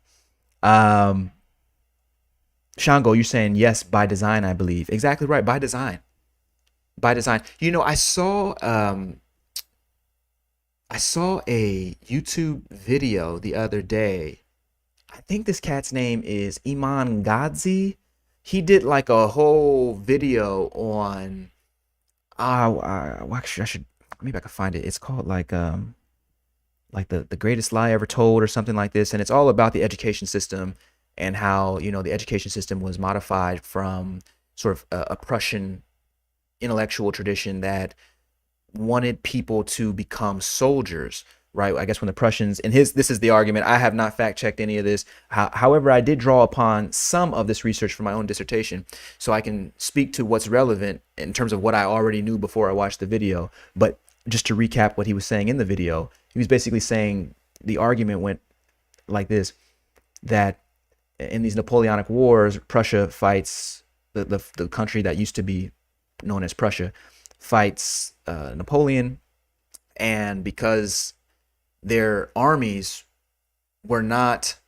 S1: Shango, you're saying yes, by design, I believe. Exactly right. By design. By design. I saw a YouTube video the other day. I think this cat's name is Iman Gadzi. He did like a whole video on actually I should, maybe I could find it. It's called like the greatest lie ever told or something like this, and it's all about the education system and how the education system was modified from sort of a Prussian intellectual tradition that wanted people to become soldiers, right? I guess when the Prussians, and this is the argument. I have not fact checked any of this. However, I did draw upon some of this research for my own dissertation, so I can speak to what's relevant in terms of what I already knew before I watched the video. But just to recap what he was saying in the video, he was basically saying the argument went like this, that in these Napoleonic wars, Prussia fights the country that used to be known as Prussia, fights Napoleon, and because their armies were not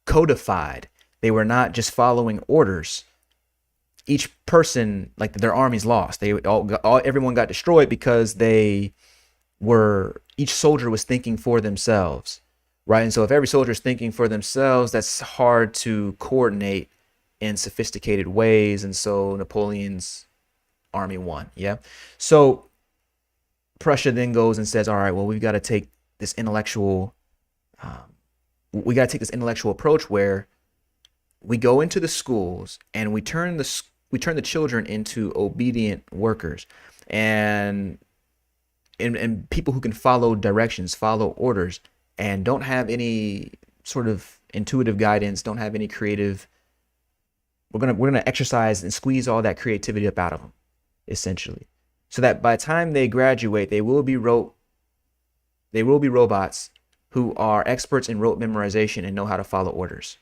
S1: codified, they were not just following orders. Each person, like their armies, lost. Everyone got destroyed because each soldier was thinking for themselves, right? And so if every soldier is thinking for themselves, that's hard to coordinate in sophisticated ways. And so Napoleon's army won. Yeah. So Prussia then goes and says, all right, well, we've got to take this intellectual, approach where we go into the schools and we turn the children into obedient workers and people who can follow directions, follow orders, and don't have any sort of intuitive guidance, don't have any creative. We're gonna exercise and squeeze all that creativity up out of them, essentially, so that by the time they graduate, they will be robots who are experts in rote memorization and know how to follow orders.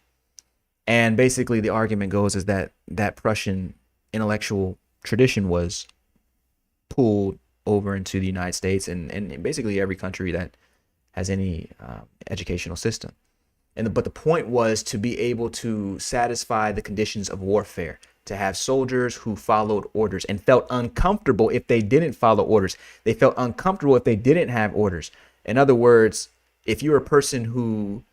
S1: And basically, the argument goes is that Prussian intellectual tradition was pulled over into the United States and basically every country that has any educational system. But the point was to be able to satisfy the conditions of warfare, to have soldiers who followed orders and felt uncomfortable if they didn't follow orders. They felt uncomfortable if they didn't have orders. In other words, if you're a person who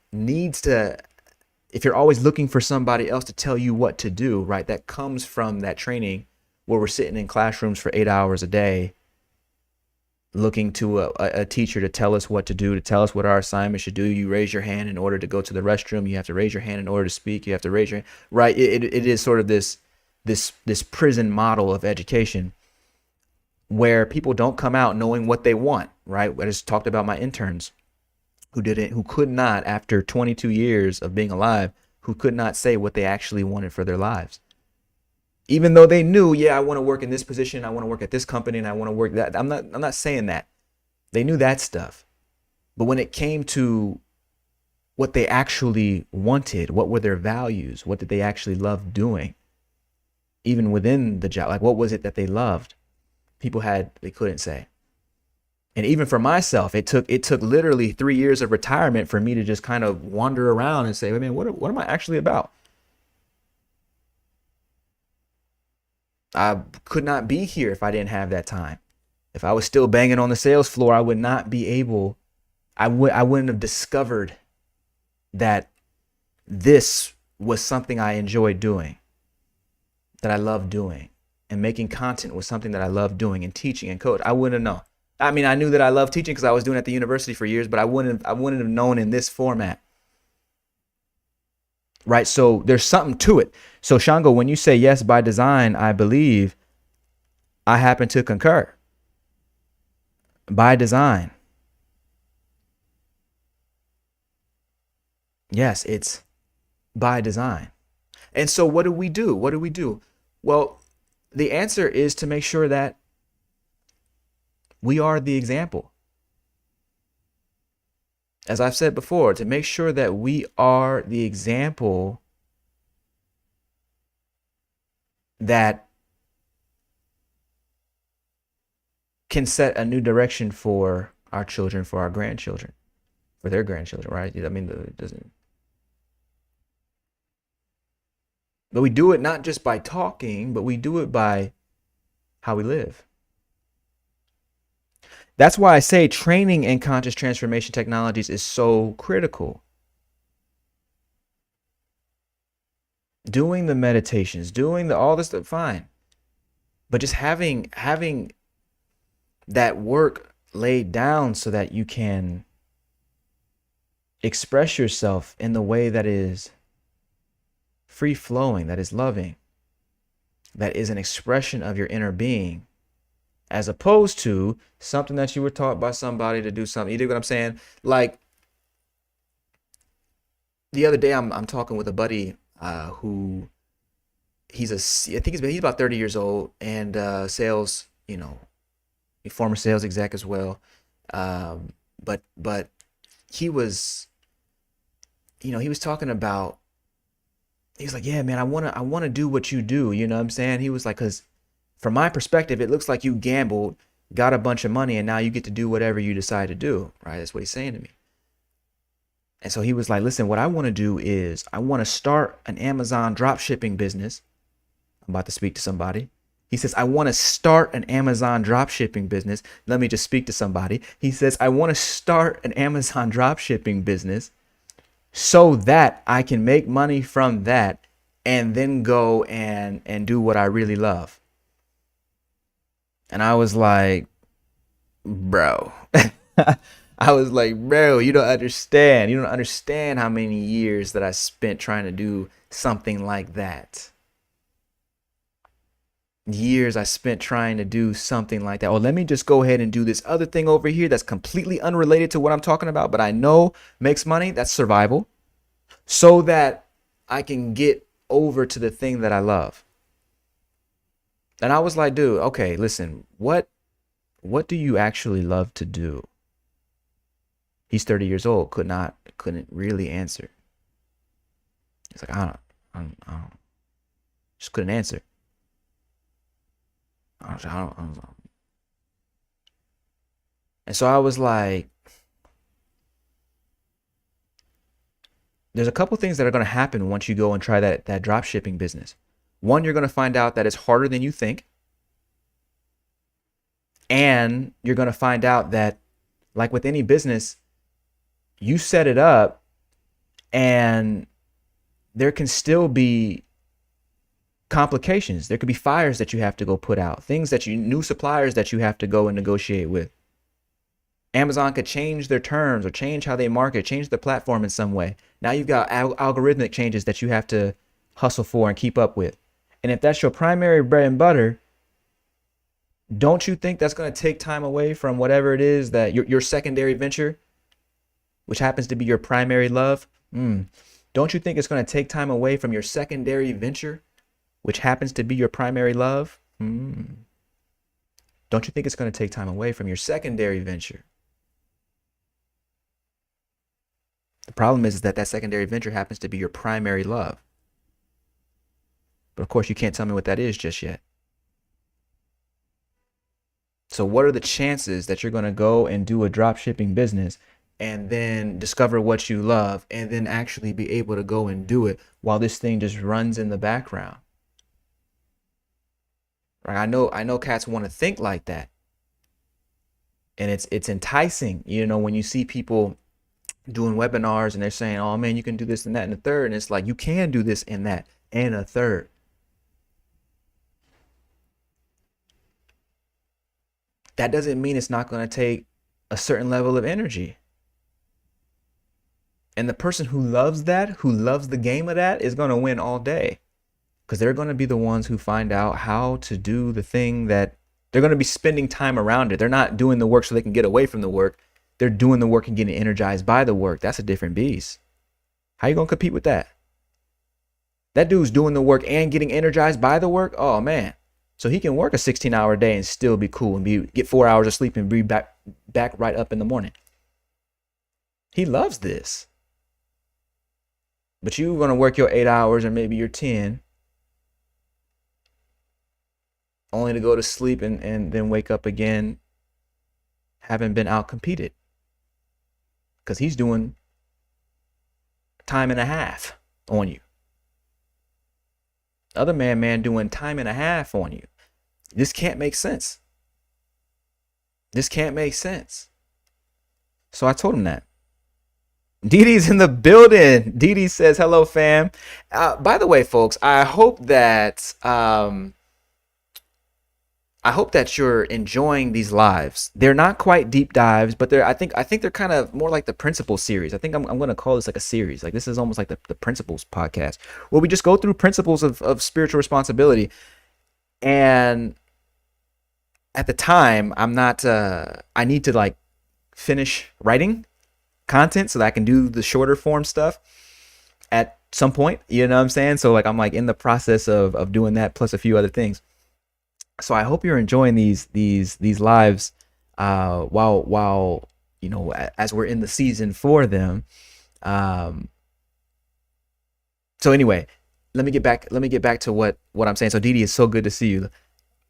S1: if you're always looking for somebody else to tell you what to do, right, that comes from that training where we're sitting in classrooms for 8 hours a day, looking to a teacher to tell us what to do, to tell us what our assignment should do. You raise your hand in order to go to the restroom. You have to raise your hand in order to speak. You have to raise your hand, right? It is sort of this prison model of education where people don't come out knowing what they want, right? I just talked about my interns who could not, after 22 years of being alive, who could not say what they actually wanted for their lives. Even though they knew, yeah, I want to work in this position, I want to work at this company, and I want to work that. I'm not saying that. They knew that stuff. But when it came to what they actually wanted, what were their values, what did they actually love doing, even within the job, like what was it that they loved, they couldn't say. And even for myself, it took literally 3 years of retirement for me to just kind of wander around and say, man, what am I actually about? I could not be here if I didn't have that time. If I was still banging on the sales floor, I would not be able, I wouldn't have discovered that this was something I enjoyed doing, that I loved doing, and making content was something that I loved doing, and teaching and coach. I wouldn't have known. I mean, I knew that I loved teaching because I was doing it at the university for years, but I wouldn't have known in this format. Right? So there's something to it. So Shango, when you say yes by design, I believe, I happen to concur. By design. Yes, it's by design. And so what do we do? Well, the answer is to make sure that we are the example. As I've said before, to make sure that we are the example that can set a new direction for our children, for our grandchildren, for their grandchildren, right? I mean, it doesn't. But we do it not just by talking, but we do it by how we live. That's why I say training in conscious transformation technologies is so critical. Doing the meditations, doing all this stuff, fine. But just having that work laid down so that you can express yourself in the way that is free flowing, that is loving, that is an expression of your inner being, as opposed to something that you were taught by somebody to do something. You dig what I'm saying? Like the other day, I'm talking with a buddy who he's about 30 years old and sales, a former sales exec as well. But he was, he was talking about He's like, yeah, man, I wanna do what you do. You know what I'm saying? He was like, cause from my perspective, it looks like you gambled, got a bunch of money, and now you get to do whatever you decide to do. Right? That's what he's saying to me. And so he was like, listen, what I want to do is I want to start an Amazon drop shipping business. I'm about to speak to somebody. He says, I want to start an Amazon drop shipping business. Let me just speak to somebody. He says, I want to start an Amazon drop shipping business so that I can make money from that and then go and do what I really love. And I was like, bro. I was like, bro, you don't understand. You don't understand how many years that I spent trying to do something like that. Years I spent trying to do something like that. Oh, let me just go ahead and do this other thing over here that's completely unrelated to what I'm talking about, but I know makes money. That's survival. So that I can get over to the thing that I love. And I was like, dude, okay, listen, what do you actually love to do? He's 30 years old, couldn't really answer. He's like, I don't just couldn't answer. I don't know. And so I was like, there's a couple things that are going to happen once you go and try that drop shipping business. One, you're going to find out that it's harder than you think. And you're going to find out that, like with any business, you set it up and there can still be complications. There could be fires that you have to go put out, new suppliers that you have to go and negotiate with. Amazon could change their terms or change how they market, change the platform in some way. Now you've got algorithmic changes that you have to hustle for and keep up with. And if that's your primary bread and butter, don't you think that's going to take time away from whatever it is that your secondary venture, which happens to be your primary love? Don't you think it's going to take time away from your secondary venture, which happens to be your primary love? Don't you think it's going to take time away from your secondary venture? The problem is that secondary venture happens to be your primary love. But of course, you can't tell me what that is just yet. So what are the chances that you're going to go and do a drop shipping business and then discover what you love and then actually be able to go and do it while this thing just runs in the background? Right? I know cats want to think like that. And it's enticing, when you see people doing webinars and they're saying, oh man, you can do this and that and the third. And it's like, you can do this and that and a third. That doesn't mean it's not going to take a certain level of energy. And the person who loves the game of that, is going to win all day, because they're going to be the ones who find out how to do the thing that they're going to be spending time around it. They're not doing the work so they can get away from the work. They're doing the work and getting energized by the work. That's a different beast. How you going to compete with that? That dude's doing the work and getting energized by the work. Oh man. So he can work a 16-hour day and still be cool and get 4 hours of sleep and be back right up in the morning. He loves this. But you're going to work your 8 hours or maybe your 10, only to go to sleep and then wake up again having been out competed. Because he's doing time and a half on you. Other man doing time and a half on you. This can't make sense. This can't make sense. So I told him that. Dee Dee's in the building. Dee Dee says, hello, fam. By the way, folks, I hope that you're enjoying these lives. They're not quite deep dives, but I think they're kind of more like the Principles series. I think I'm going to call this like a series. Like this is almost like the Principles podcast, where we just go through principles of spiritual responsibility. And at the time, I need to like finish writing content so that I can do the shorter form stuff at some point. You know what I'm saying? So like I'm like in the process of doing that, plus a few other things. So I hope you're enjoying these lives while as we're in the season for them. So anyway, let me get back to what I'm saying. So Didi, it's so good to see you.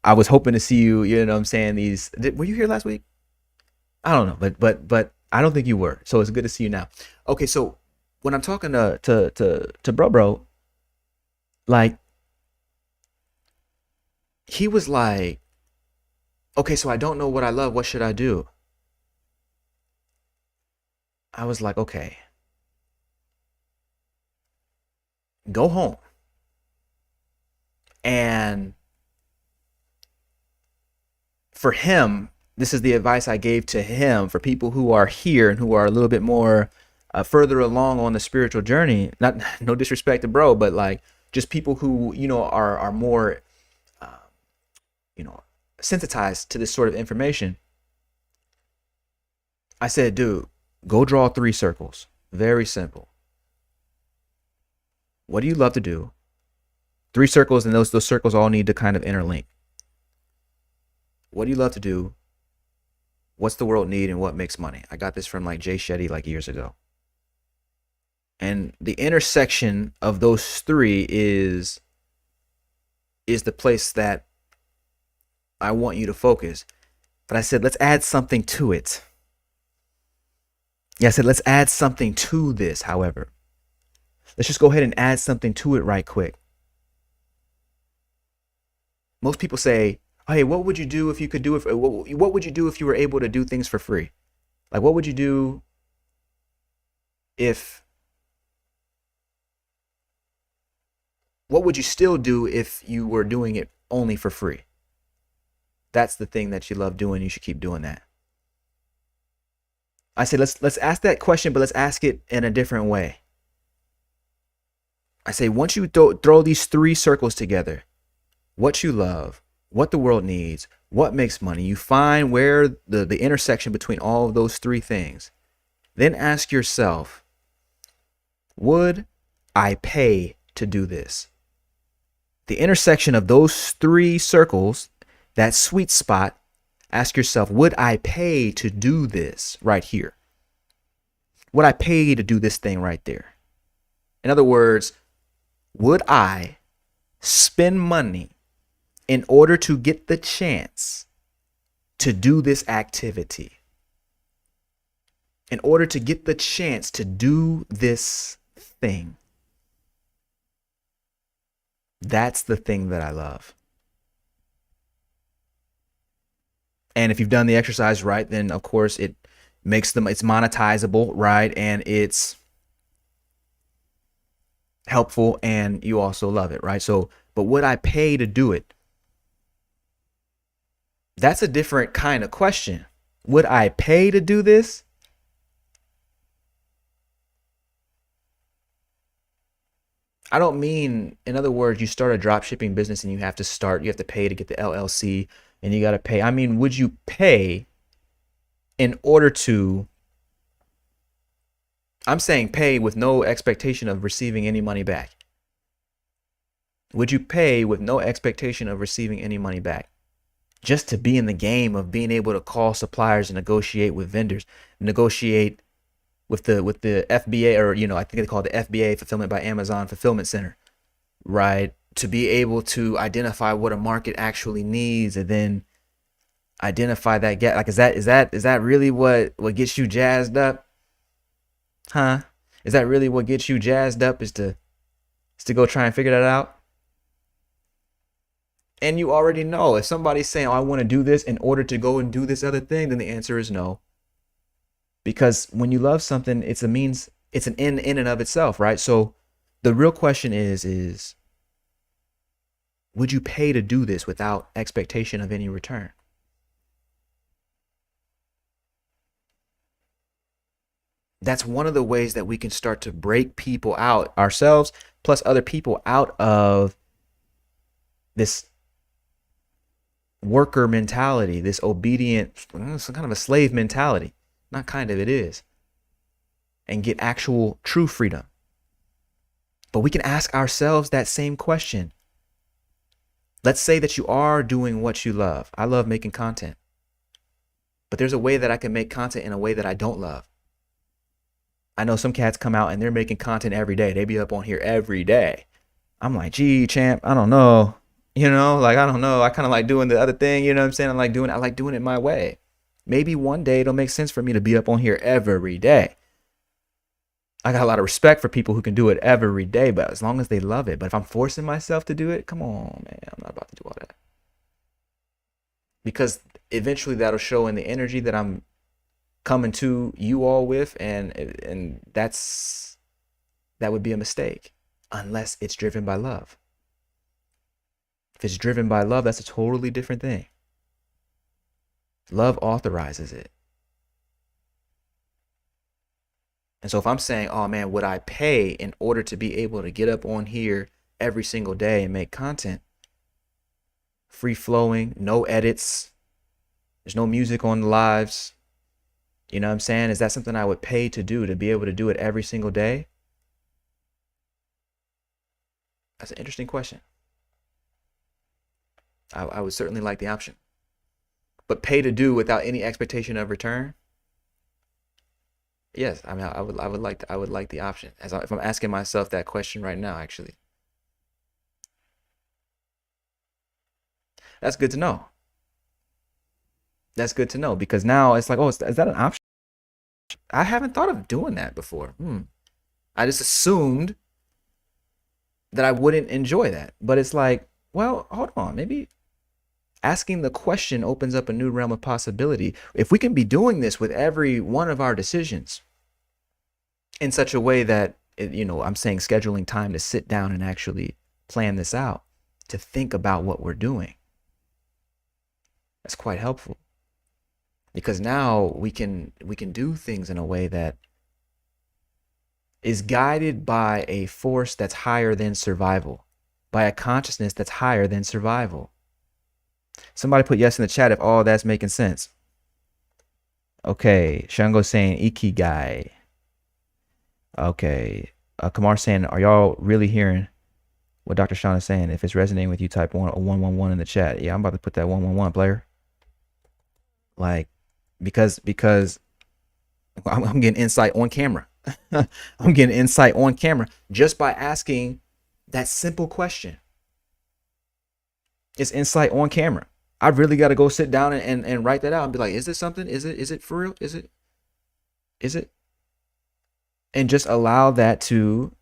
S1: I was hoping to see you, you know what I'm saying? Were you here last week? I don't know, but I don't think you were. So it's good to see you now. Okay, so when I'm talking to bro, like he was like, okay, so I don't know what I love. What should I do? I was like, okay, go home. And for him, this is the advice I gave to him for people who are here and who are a little bit more further along on the spiritual journey. Not no disrespect to bro, but like just people who are more you know sensitized to this sort of information. I said, dude, go draw 3 circles. Very simple. What do you love to do? 3 circles, and those circles all need to kind of interlink. What do you love to do? What's the world need, and what makes money? I got this from like Jay Shetty like years ago. And the intersection of those 3 is the place that I want you to focus. But I said, let's add something to it. Yeah, I said, let's add something to this, however. Let's just go ahead and add something to it right quick. Most people say, oh, hey, what would you do if you could do it? What would you do if you were able to do things for free? Like, what would you do if, what would you still do if you were doing it only for free? That's the thing that you love doing. You should keep doing that. I said, let's ask that question, but let's ask it in a different way. I say, once you throw these 3 circles together, what you love, what the world needs, what makes money, you find where the intersection between all of those 3 things. Then ask yourself, would I pay to do this? The intersection of those 3 circles, that sweet spot, ask yourself, would I pay to do this right here? Would I pay to do this thing right there? In other words, would I spend money in order to get the chance to do this activity? In order to get the chance to do this thing? That's the thing that I love. And if you've done the exercise right, then of course it's monetizable, right? And it's helpful, and you also love it, right? So, but would I pay to do it? That's a different kind of question. Would I pay to do this? I don't mean, in other words, you start a drop shipping business and you have to pay to get the LLC, and you got to pay. I mean, would you pay in order to, I'm saying pay with no expectation of receiving any money back. Would you pay with no expectation of receiving any money back? Just to be in the game of being able to call suppliers and negotiate with vendors, negotiate with the FBA, or I think they call it the FBA, Fulfillment by Amazon Fulfillment Center, right? To be able to identify what a market actually needs, and then identify that gap. Like, is that really what gets you jazzed up? Huh? Is that really what gets you jazzed up? Is to go try and figure that out? And you already know, if somebody's saying, oh, I want to do this in order to go and do this other thing, then the answer is no. Because when you love something, it's an end in and of itself, right? So the real question is would you pay to do this without expectation of any return? That's one of the ways that we can start to break people out, ourselves plus other people, out of this worker mentality, this obedient, some kind of a slave mentality. Not kind of, it is. And get actual true freedom. But we can ask ourselves that same question. Let's say that you are doing what you love. I love making content. But there's a way that I can make content in a way that I don't love. I know some cats come out and they're making content every day. They be up on here every day. I'm like, gee, champ, I don't know. Like, I don't know. I kind of like doing the other thing. You know what I'm saying? I like doing it my way. Maybe one day it'll make sense for me to be up on here every day. I got a lot of respect for people who can do it every day, but as long as they love it. But if I'm forcing myself to do it, come on, man. I'm not about to do all that. Because eventually that'll show in the energy that I'm coming to you all with, and that would be a mistake unless it's driven by love. If it's driven by love, that's a totally different thing. Love authorizes it. And so if I'm saying, oh man, would I pay in order to be able to get up on here every single day and make content? Free flowing, no edits. There's no music on the lives. You know what I'm saying? Is that something I would pay to do, to be able to do it every single day? That's an interesting question. I would certainly like the option. But pay to do without any expectation of return? Yes, I mean I would like the option. If I'm asking myself that question right now, actually. That's good to know. That's good to know because now it's like, oh, is that an option? I haven't thought of doing that before. I just assumed that I wouldn't enjoy that. But it's like, well, hold on. Maybe asking the question opens up a new realm of possibility. If we can be doing this with every one of our decisions in such a way that, I'm saying scheduling time to sit down and actually plan this out, to think about what we're doing. That's quite helpful. Because now we can do things in a way that is guided by a force that's higher than survival, by a consciousness that's higher than survival. Somebody put yes in the chat if all that's making sense. Okay, Shango saying Ikigai. Okay, Kamar saying, are y'all really hearing what Dr. Shawn is saying? If it's resonating with you, type 111 in the chat. Yeah, I'm about to put that 111, player. Like, because I'm getting insight on camera. I'm getting insight on camera just by asking that simple question. It's insight on camera. I really got to go sit down and write that out and be like, is this something? Is it for real? Is it? And just allow that to,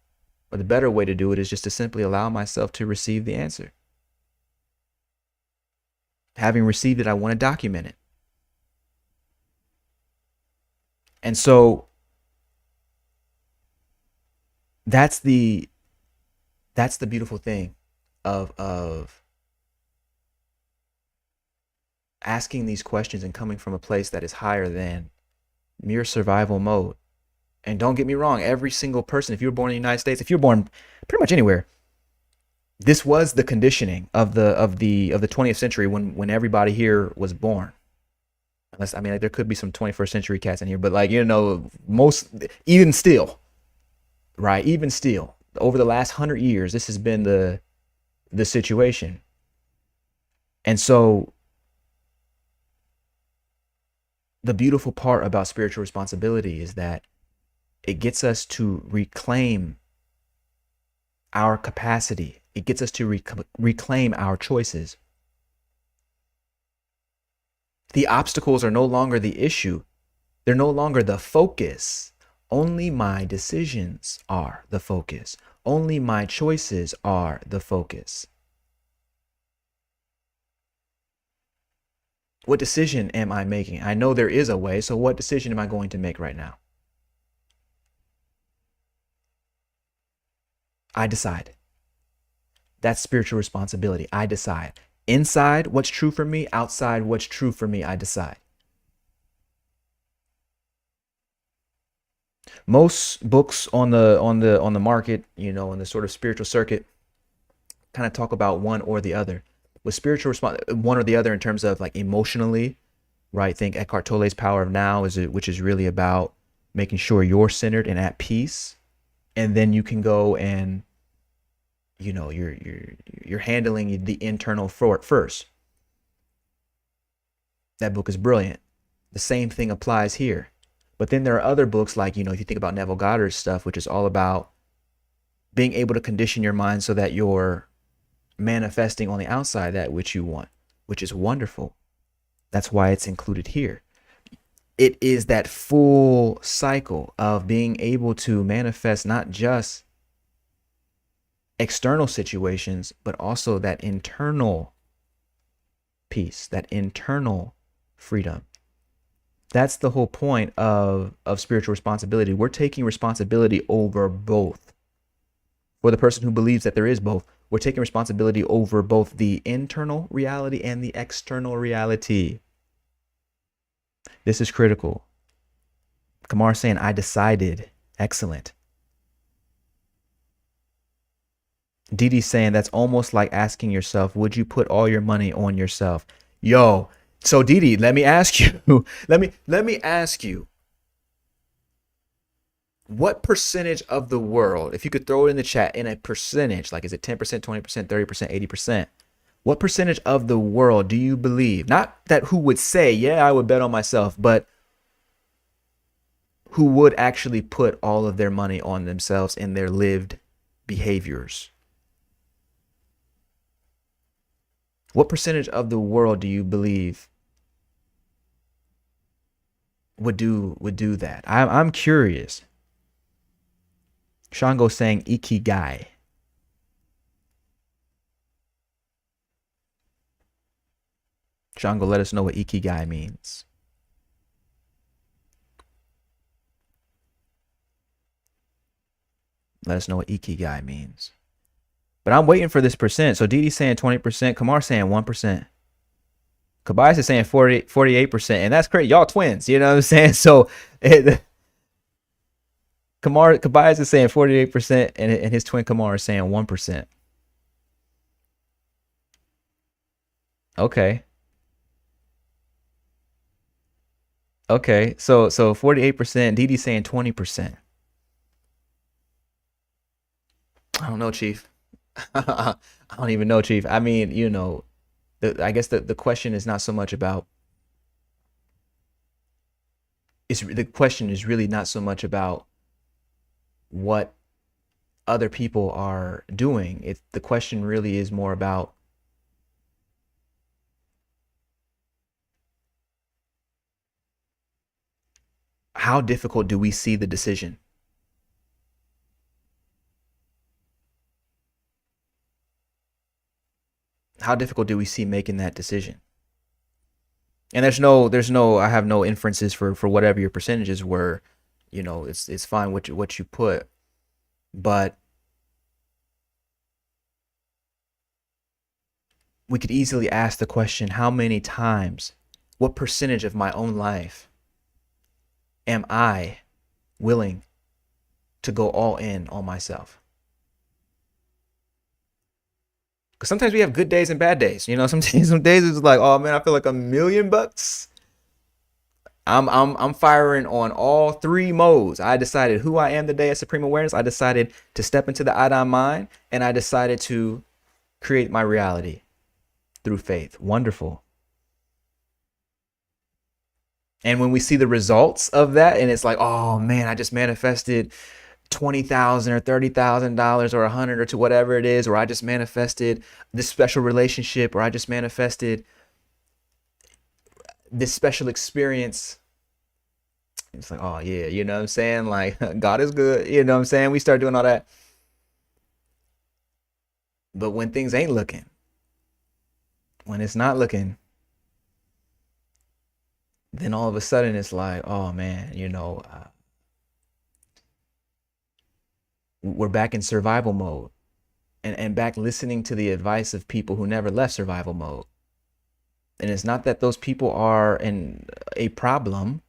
S1: or the better way to do it is just to simply allow myself to receive the answer. Having received it, I want to document it. And so that's the beautiful thing of asking these questions and coming from a place that is higher than mere survival mode. And don't get me wrong, every single person, if you were born in the United States, if you're born pretty much anywhere, this was the conditioning of the 20th century when everybody here was born. Unless, I mean, like, there could be some 21st century cats in here, but most, even still, right? Even still, over the last 100 years, this has been the situation. And so the beautiful part about spiritual responsibility is that it gets us to reclaim our capacity. It gets us to reclaim our choices. The obstacles are no longer the issue. They're no longer the focus. Only my decisions are the focus. Only my choices are the focus. What decision am I making? I know there is a way, so what decision am I going to make right now? I decide. That's spiritual responsibility. I decide. Inside, what's true for me. Outside, what's true for me. I decide. Most books on the market, in the sort of spiritual circuit, kind of talk about one or the other. With spiritual one or the other in terms of like emotionally, right? Think Eckhart Tolle's Power of Now, which is really about making sure you're centered and at peace. And then you can go and, you're handling the internal first. That book is brilliant. The same thing applies here. But then there are other books like, if you think about Neville Goddard's stuff, which is all about being able to condition your mind so that you're manifesting on the outside that which you want, which is wonderful. That's why it's included here. It is that full cycle of being able to manifest not just external situations, but also that internal peace, that internal freedom. That's the whole point of spiritual responsibility. We're taking responsibility over both. For the person who believes that there is both, we're taking responsibility over both the internal reality and the external reality. This is critical. Kamar saying, I decided. Excellent. Didi saying, that's almost like asking yourself, would you put all your money on yourself? Yo, so Didi, let me ask you, let me ask you, what percentage of the world, if you could throw it in the chat in a percentage, like is it 10%, 20%, 30%, 80%? What percentage of the world do you believe, not that who would say, yeah, I would bet on myself, but who would actually put all of their money on themselves in their lived behaviors? What percentage of the world do you believe would do that? I'm curious. Shawn goes saying ikigai. Shawn go, let us know what ikigai means. Let us know what ikigai means. But I'm waiting for this percent. So Didi's saying 20%. Kamar saying 1%. Kabais is saying 48%. And that's crazy. Y'all twins. You know what I'm saying? So Kabais is saying 48%. And his twin Kamar is saying 1%. Okay. Okay. So 48%. Didi's saying 20%. I don't know, Chief. I don't even know, Chief. I mean, you know, I guess the question is not so much about. The question is really not so much about what other people are doing. The question really is more about how difficult do we see the decision? How difficult do we see making that decision? And there's no I have no inferences for whatever your percentages were. You know, it's fine what you put, but we could easily ask the question, how many times, what percentage of my own life am I willing to go all in on myself? Because sometimes we have good days and bad days. You know, some days it's like, oh man, I feel like $1,000,000. I'm firing on all three modes. I decided who I am today at Supreme Awareness. I decided to step into the I mind, and I decided to create my reality through faith. Wonderful. And when we see the results of that, and it's like, oh man, I just manifested $20,000 or $30,000 or 100 or to whatever it is, or I just manifested this special relationship, or I just manifested this special experience. It's like, oh yeah, you know what I'm saying? Like, God is good, you know what I'm saying? We start doing all that. But when things ain't looking, when it's not looking, then all of a sudden it's like, oh man, you know, we're back in survival mode, and back listening to the advice of people who never left survival mode. And it's not that those people are a problem.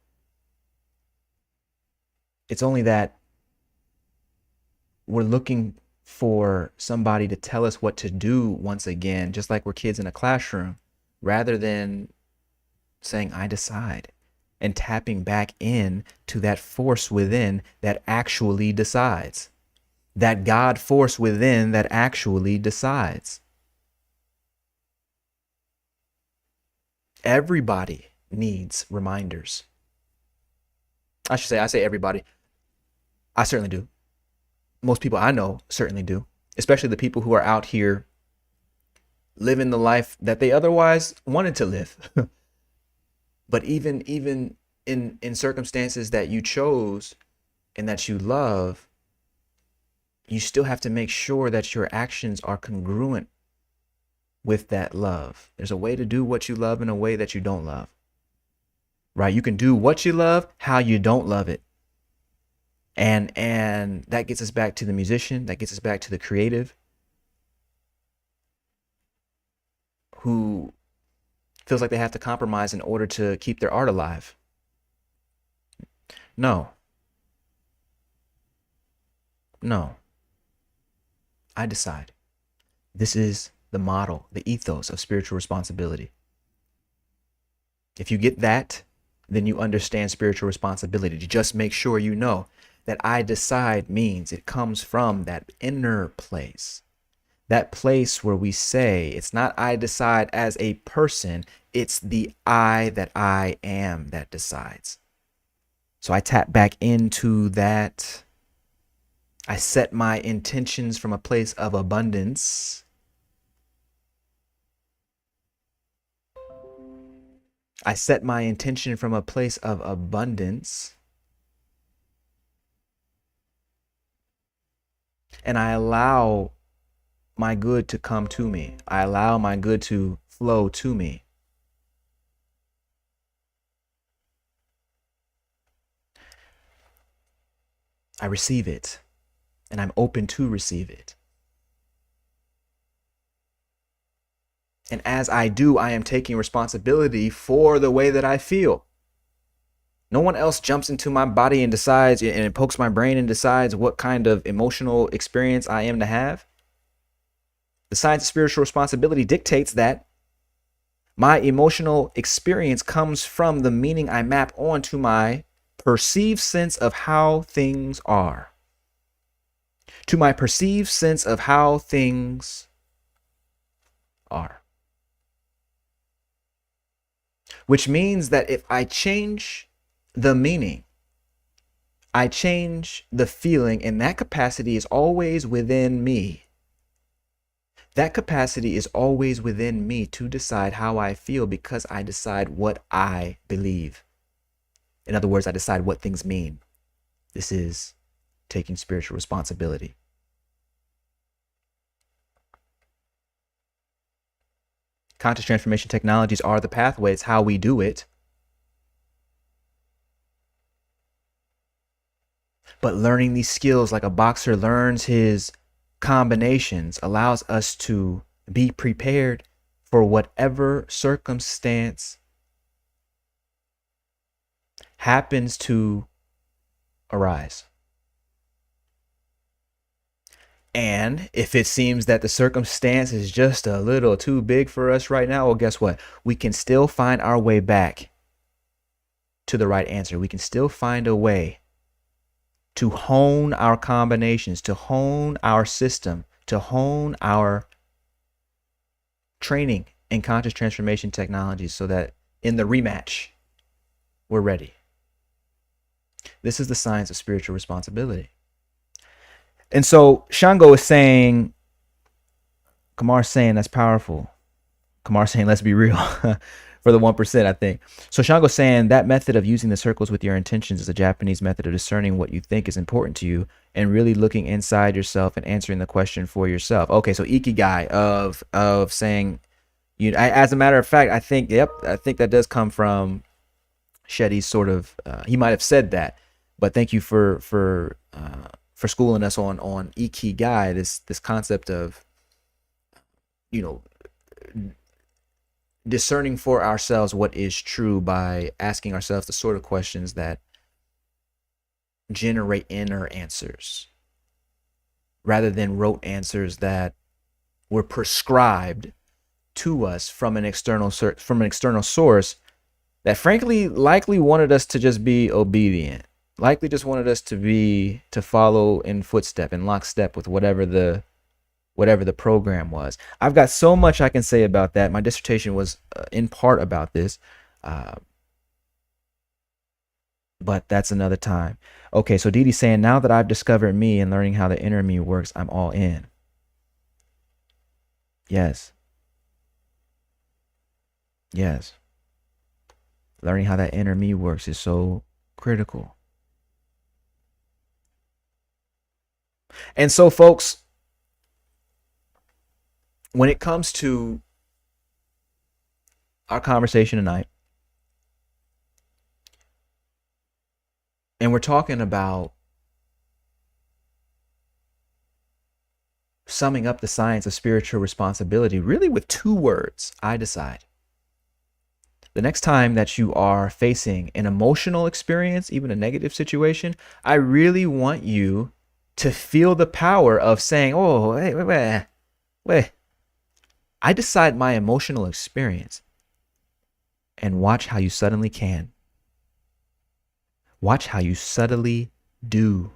S1: It's only that we're looking for somebody to tell us what to do once again, just like we're kids in a classroom, rather than saying, I decide, and tapping back in to that force within that actually decides. That God force within that actually decides. Everybody needs reminders. I say everybody. I certainly do. most people I know certainly do, especially the people who are out here living the life that they otherwise wanted to live. But even in circumstances that you chose and that you love, you still have to make sure that your actions are congruent with that love. There's a way to do what you love and a way that you don't love. Right? You can do what you love, how you don't love it. And that gets us back to the musician, that gets us back to the creative who feels like they have to compromise in order to keep their art alive. No. No. I decide. This is the model, the ethos of spiritual responsibility. If you get that, then you understand spiritual responsibility. Just make sure you know that I decide means it comes from that inner place. That place where we say, it's not I decide as a person, it's the I that I am that decides. So I tap back into that. I set my intentions from a place of abundance. I set my intention from a place of abundance. And I allow my good to come to me. I allow my good to flow to me. I receive it, and I'm open to receive it. And as I do, I am taking responsibility for the way that I feel. No one else jumps into my body and decides, and it pokes my brain and decides what kind of emotional experience I am to have. The science of spiritual responsibility dictates that my emotional experience comes from the meaning I map onto my perceived sense of how things are. To my perceived sense of how things are. Which means that if I change the meaning, I change the feeling, and that capacity is always within me. That capacity is always within me to decide how I feel because I decide what I believe. In other words, I decide what things mean. This is taking spiritual responsibility. Conscious transformation technologies are the pathway. It's how we do it. But learning these skills like a boxer learns his combinations allows us to be prepared for whatever circumstance happens to arise. And if it seems that the circumstance is just a little too big for us right now, well, guess what? We can still find our way back to the right answer. We can still find a way to hone our combinations, to hone our system, to hone our training in conscious transformation technologies so that in the rematch, we're ready. This is the science of spiritual responsibility. And so Shango is saying, Kamar's saying that's powerful. Kamar's saying, let's be real for the 1%, I think. So Shango's saying that method of using the circles with your intentions is a Japanese method of discerning what you think is important to you and really looking inside yourself and answering the question for yourself. Okay, so ikigai of saying, as a matter of fact, I think that does come from Shetty's sort of, he might have said that, but thank you for schooling us on ikigai, this concept of, discerning for ourselves what is true by asking ourselves the sort of questions that generate inner answers rather than rote answers that were prescribed to us from an external source that frankly likely wanted us to just be obedient, likely just wanted us to follow in footstep, in lockstep with whatever the program was. I've got so much I can say about that. My dissertation was in part about this. but that's another time. Okay, so Dee Dee's saying, now that I've discovered me and learning how the inner me works, I'm all in. Yes. Yes. Learning how that inner me works is so critical. And so, folks, when it comes to our conversation tonight, and we're talking about summing up the science of spiritual responsibility, really with 2 words: I decide. The next time that you are facing an emotional experience, even a negative situation, I really want you to feel the power of saying, oh, wait. I decide my emotional experience, and watch how you suddenly can. Watch how you subtly do.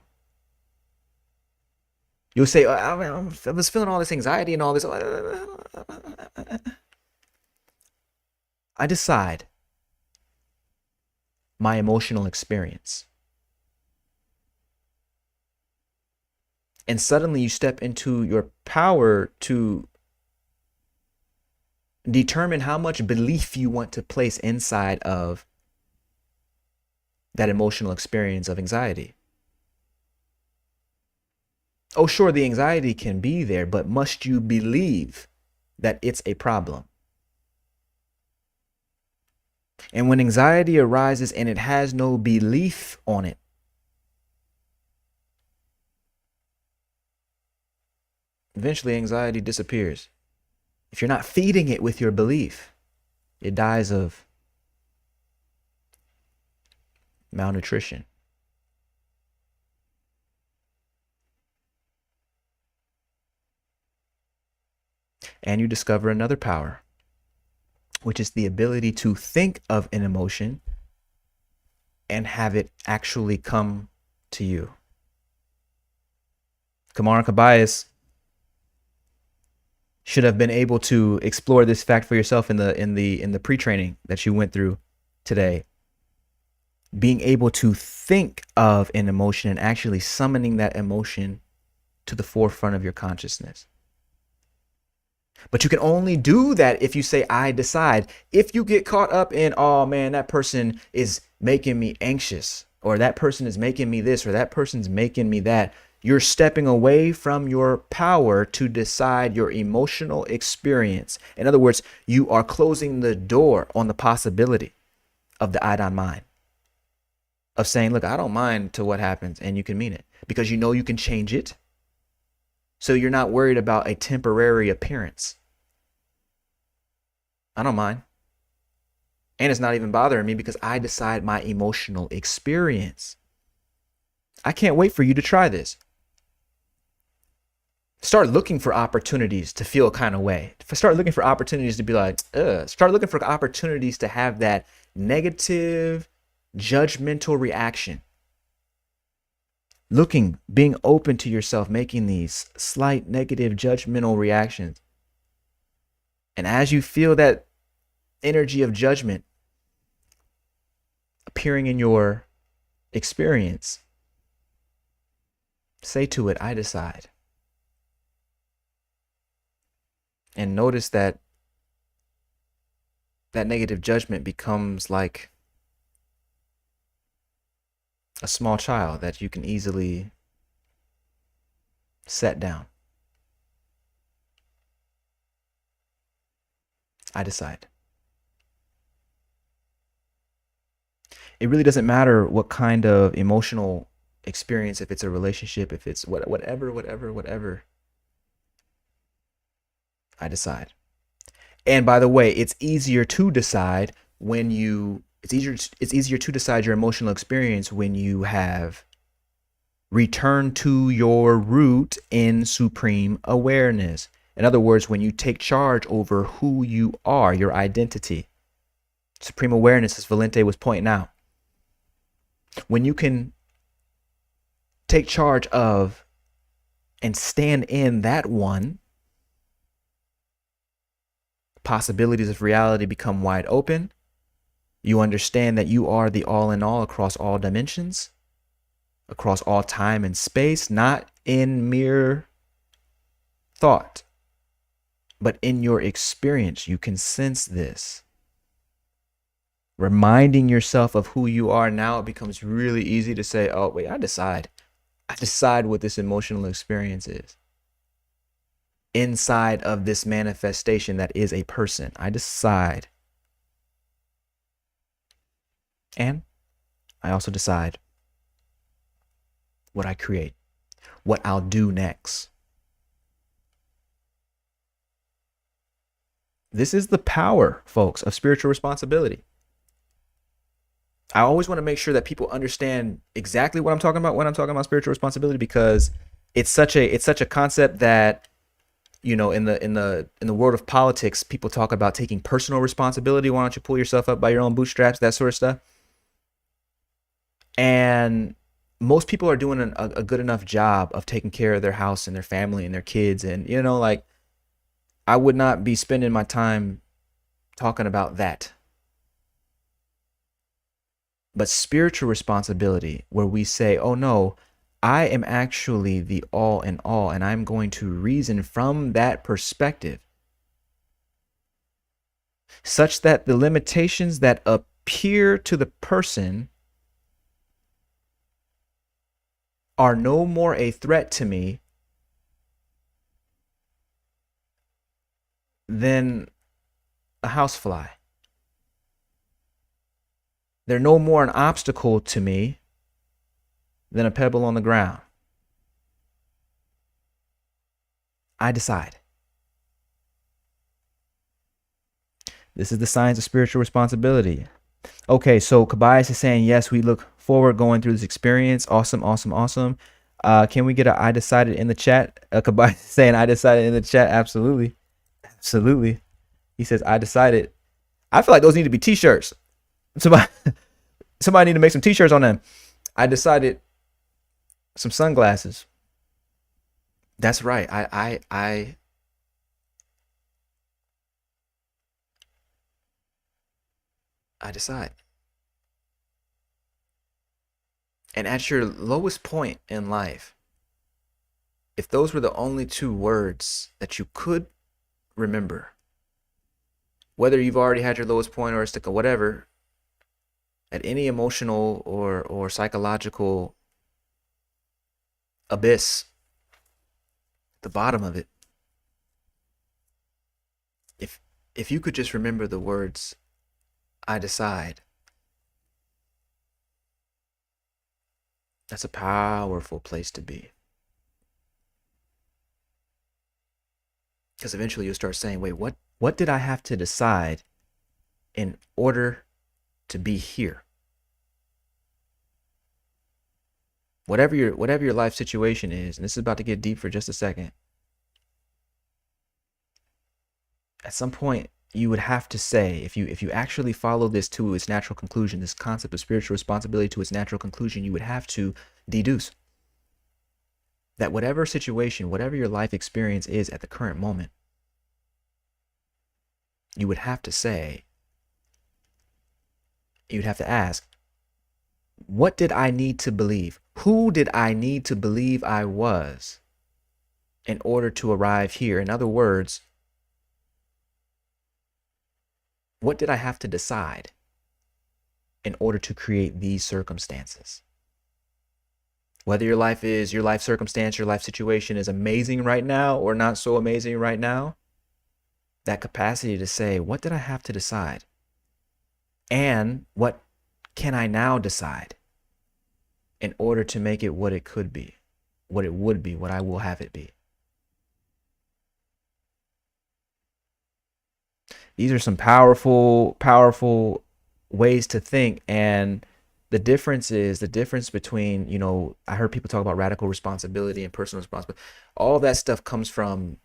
S1: You'll say, I was feeling all this anxiety and all this. I decide my emotional experience. And suddenly you step into your power to determine how much belief you want to place inside of that emotional experience of anxiety. Oh, sure, the anxiety can be there, but must you believe that it's a problem? And when anxiety arises and it has no belief on it, eventually anxiety disappears. If you're not feeding it with your belief, it dies of malnutrition. And you discover another power, which is the ability to think of an emotion and have it actually come to you. Kamar and Kabayas should have been able to explore this fact for yourself in the pre-training that you went through today. Being able to think of an emotion and actually summoning that emotion to the forefront of your consciousness. But you can only do that if you say, I decide. If you get caught up in, oh man, that person is making me anxious, or that person is making me this, or that person's making me that, you're stepping away from your power to decide your emotional experience. In other words, you are closing the door on the possibility of the I-don mind. Of saying, look, I don't mind to what happens, and you can mean it. Because you know you can change it. So you're not worried about a temporary appearance. I don't mind. And it's not even bothering me because I decide my emotional experience. I can't wait for you to try this. Start looking for opportunities to feel a kind of way. Start looking for opportunities to be like, ugh. Start looking for opportunities to have that negative, judgmental reaction. Being open to yourself, making these slight negative judgmental reactions. And as you feel that energy of judgment appearing in your experience, say to it, I decide. And notice that that negative judgment becomes like a small child that you can easily set down. I decide. It really doesn't matter what kind of emotional experience, if it's a relationship, if it's whatever. I decide. And by the way, it's easier to decide it's easier to decide your emotional experience when you have returned to your root in supreme awareness. In other words, when you take charge over who you are, your identity. Supreme awareness, as Valente was pointing out. When you can take charge of and stand in that one, possibilities of reality become wide open. You understand that you are the all in all across all dimensions, across all time and space, not in mere thought, but in your experience. You can sense this. Reminding yourself of who you are now, it becomes really easy to say, oh, wait, I decide. I decide what this emotional experience is. Inside of this manifestation that is a person, I decide. And I also decide what I create, what I'll do next. This is the power, folks, of spiritual responsibility. I always want to make sure that people understand exactly what I'm talking about when I'm talking about spiritual responsibility, because it's such a concept that, you know, in the world of politics, people talk about taking personal responsibility. Why don't you pull yourself up by your own bootstraps, that sort of stuff. And most people are doing a good enough job of taking care of their house and their family and their kids. And, you know, like, I would not be spending my time talking about that. But spiritual responsibility, where we say, oh no, I am actually the all in all, and I'm going to reason from that perspective, such that the limitations that appear to the person are no more a threat to me than a housefly. They're no more an obstacle to me than a pebble on the ground. I decide. This is the science of spiritual responsibility. Okay, so Kobayas is saying, yes, we look forward going through this experience. Awesome, awesome, awesome. Can we get a I decided in the chat? Kobayas is saying, I decided in the chat. Absolutely. Absolutely. He says, I decided. I feel like those need to be t-shirts. Somebody need to make some t-shirts on them. I decided. Some sunglasses. That's right. I decide. And at your lowest point in life, if those were the only two words that you could remember, whether you've already had your lowest point or it's like whatever, at any emotional or psychological abyss, the bottom of it, if you could just remember the words, I decide, that's a powerful place to be. Because eventually you'll start saying, wait, what did I have to decide in order to be here? Whatever your life situation is, and this is about to get deep for just a second, at some point you would have to say, if you actually follow this to its natural conclusion, this concept of spiritual responsibility to its natural conclusion, you would have to deduce that whatever situation, whatever your life experience is at the current moment, you would have to say, you'd have to ask, what did I need to believe? Who did I need to believe I was in order to arrive here? In other words, what did I have to decide in order to create these circumstances? Whether your life circumstance, your life situation is amazing right now or not so amazing right now, that capacity to say, what did I have to decide? And what can I now decide in order to make it what it could be, what it would be, what I will have it be? These are some powerful, powerful ways to think. And the difference between, you know, I heard people talk about radical responsibility and personal responsibility. All that stuff comes from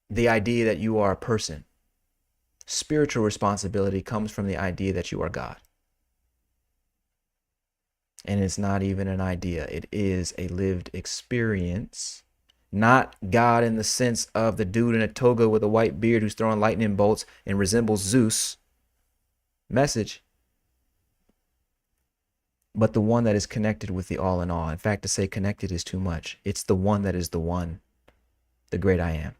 S1: the idea that you are a person. Spiritual responsibility comes from the idea that you are God. And it's not even an idea. It is a lived experience. Not God in the sense of the dude in a toga with a white beard who's throwing lightning bolts and resembles Zeus. message, but the one that is connected with the all in all. In fact, to say connected is too much. It's the one that is the one, the great I am.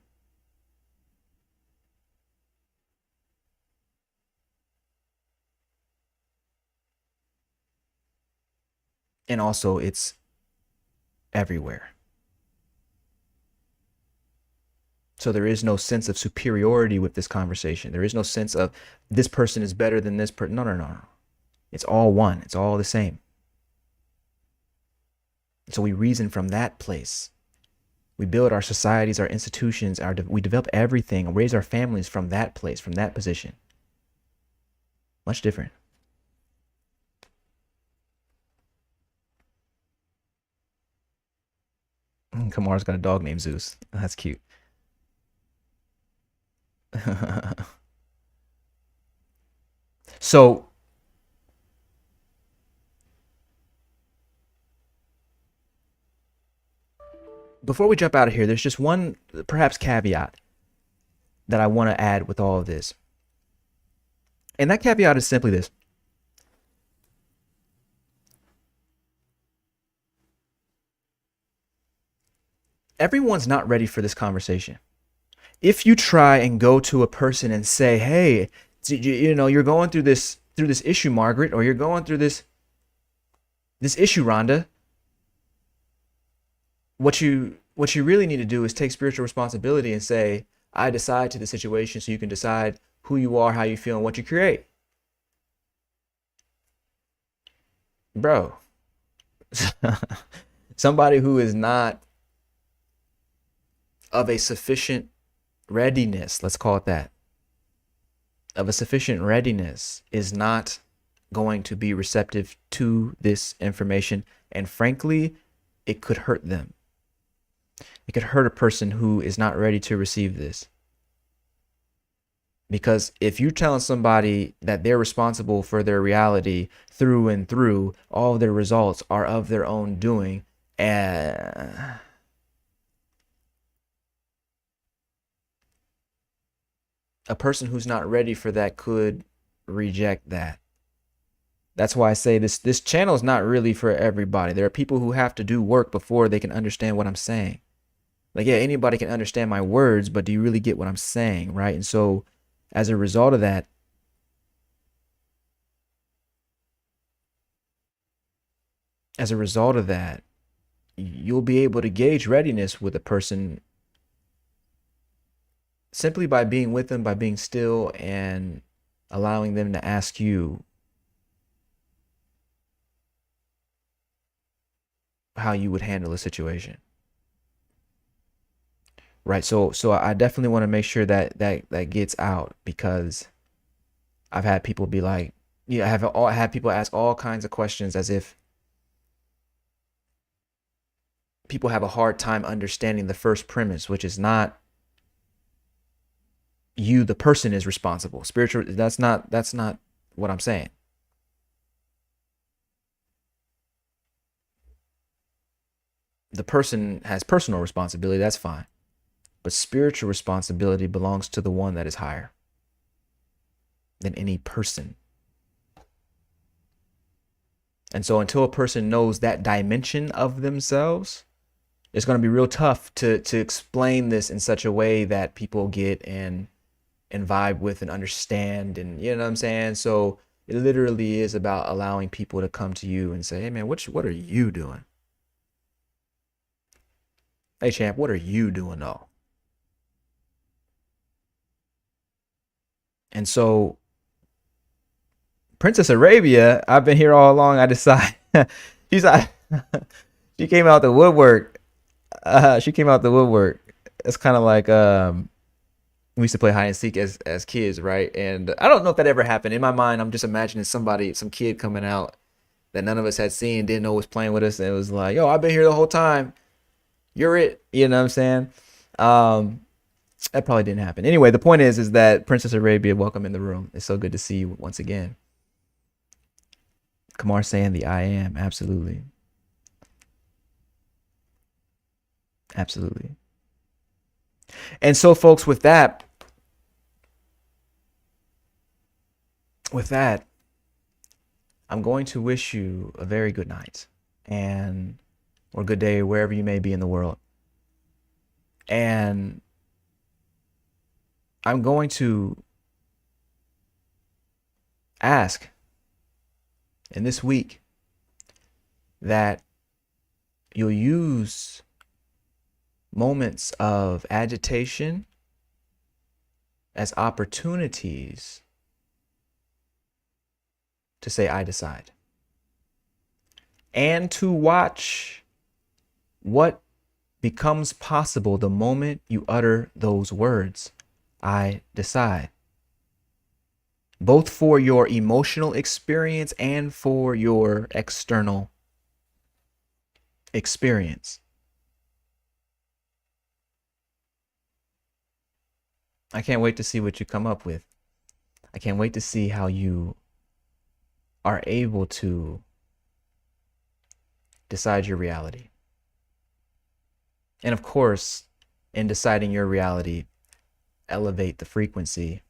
S1: And also, it's everywhere. So there is no sense of superiority with this conversation. There is no sense of this person is better than this person. No, no, no, no. It's all one. It's all the same. So we reason from that place. We build our societies, our institutions, we develop everything, raise our families from that place, from that position. Much different. Kamar's got a dog named Zeus. That's cute. So before we jump out of here, there's just one perhaps caveat that I want to add with all of this. And that caveat is simply this. Everyone's not ready for this conversation. If you try and go to a person and say, "Hey, you're going through this issue, Margaret, or you're going through this issue, Rhonda," what you really need to do is take spiritual responsibility and say, "I decide to the situation so you can decide who you are, how you feel, and what you create." Bro, somebody who is not of a sufficient readiness, let's call it that, of a sufficient readiness is not going to be receptive to this information. And frankly, it could hurt them. It could hurt a person who is not ready to receive this. Because if you're telling somebody that they're responsible for their reality through and through, all of their results are of their own doing, a person who's not ready for that could reject that. That's why I say this channel is not really for everybody. There are people who have to do work before they can understand what I'm saying. Like, yeah, anybody can understand my words, but do you really get what I'm saying, right? And so as a result of that, you'll be able to gauge readiness with a person simply by being with them, by being still and allowing them to ask you how you would handle a situation. Right. So I definitely want to make sure that gets out, because I've had people be like, I have people ask all kinds of questions as if people have a hard time understanding the first premise, which is not you, the person, is responsible. Spiritual, that's not what I'm saying. The person has personal responsibility, that's fine. But spiritual responsibility belongs to the one that is higher than any person. And so until a person knows that dimension of themselves, it's going to be real tough to explain this in such a way that people get and vibe with and understand, and you know what I'm saying? So it literally is about allowing people to come to you and say, "Hey man, what are you doing? Hey champ, what are you doing though?" And so Princess Arabia, I've been here all along. I decide she's like, she came out the woodwork. She came out the woodwork. It's kind of like we used to play hide and seek as kids, right? And I don't know if that ever happened. In my mind, I'm just imagining some kid coming out that none of us had seen, didn't know was playing with us, and it was like, "Yo, I've been here the whole time. You're it." You know what I'm saying? That probably didn't happen. Anyway, the point is that Princess Arabia, welcome in the room. It's so good to see you once again. Kamar saying the I am, absolutely. Absolutely. And so folks, with that, with that, I'm going to wish you a very good night and or good day wherever you may be in the world. And I'm going to ask in this week that you'll use moments of agitation as opportunities to say, I decide. And to watch what becomes possible the moment you utter those words, I decide. Both for your emotional experience and for your external experience. I can't wait to see what you come up with. I can't wait to see how you are able to decide your reality. And of course, in deciding your reality, elevate the frequency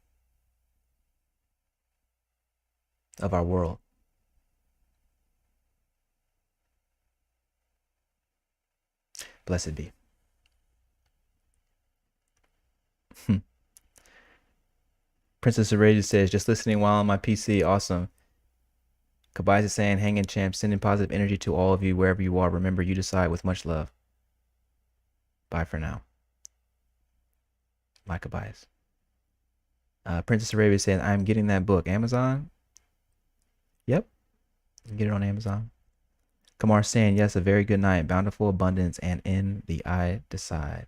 S1: of our world. Blessed be. Princess Aradia says, just listening while on my PC. Awesome. Kabais is saying, hang in, champ, sending positive energy to all of you wherever you are. Remember, you decide with much love. Bye for now. My Kabais. Princess Arabia saying, I'm getting that book. Amazon? Yep. You can get it on Amazon. Kamar saying, yes, a very good night. Bountiful abundance and in the I decide.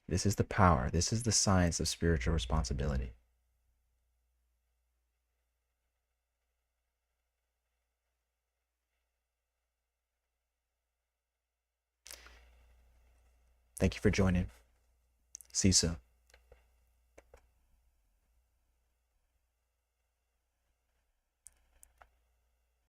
S1: This is the power. This is the science of spiritual responsibility. Thank you for joining. See you soon.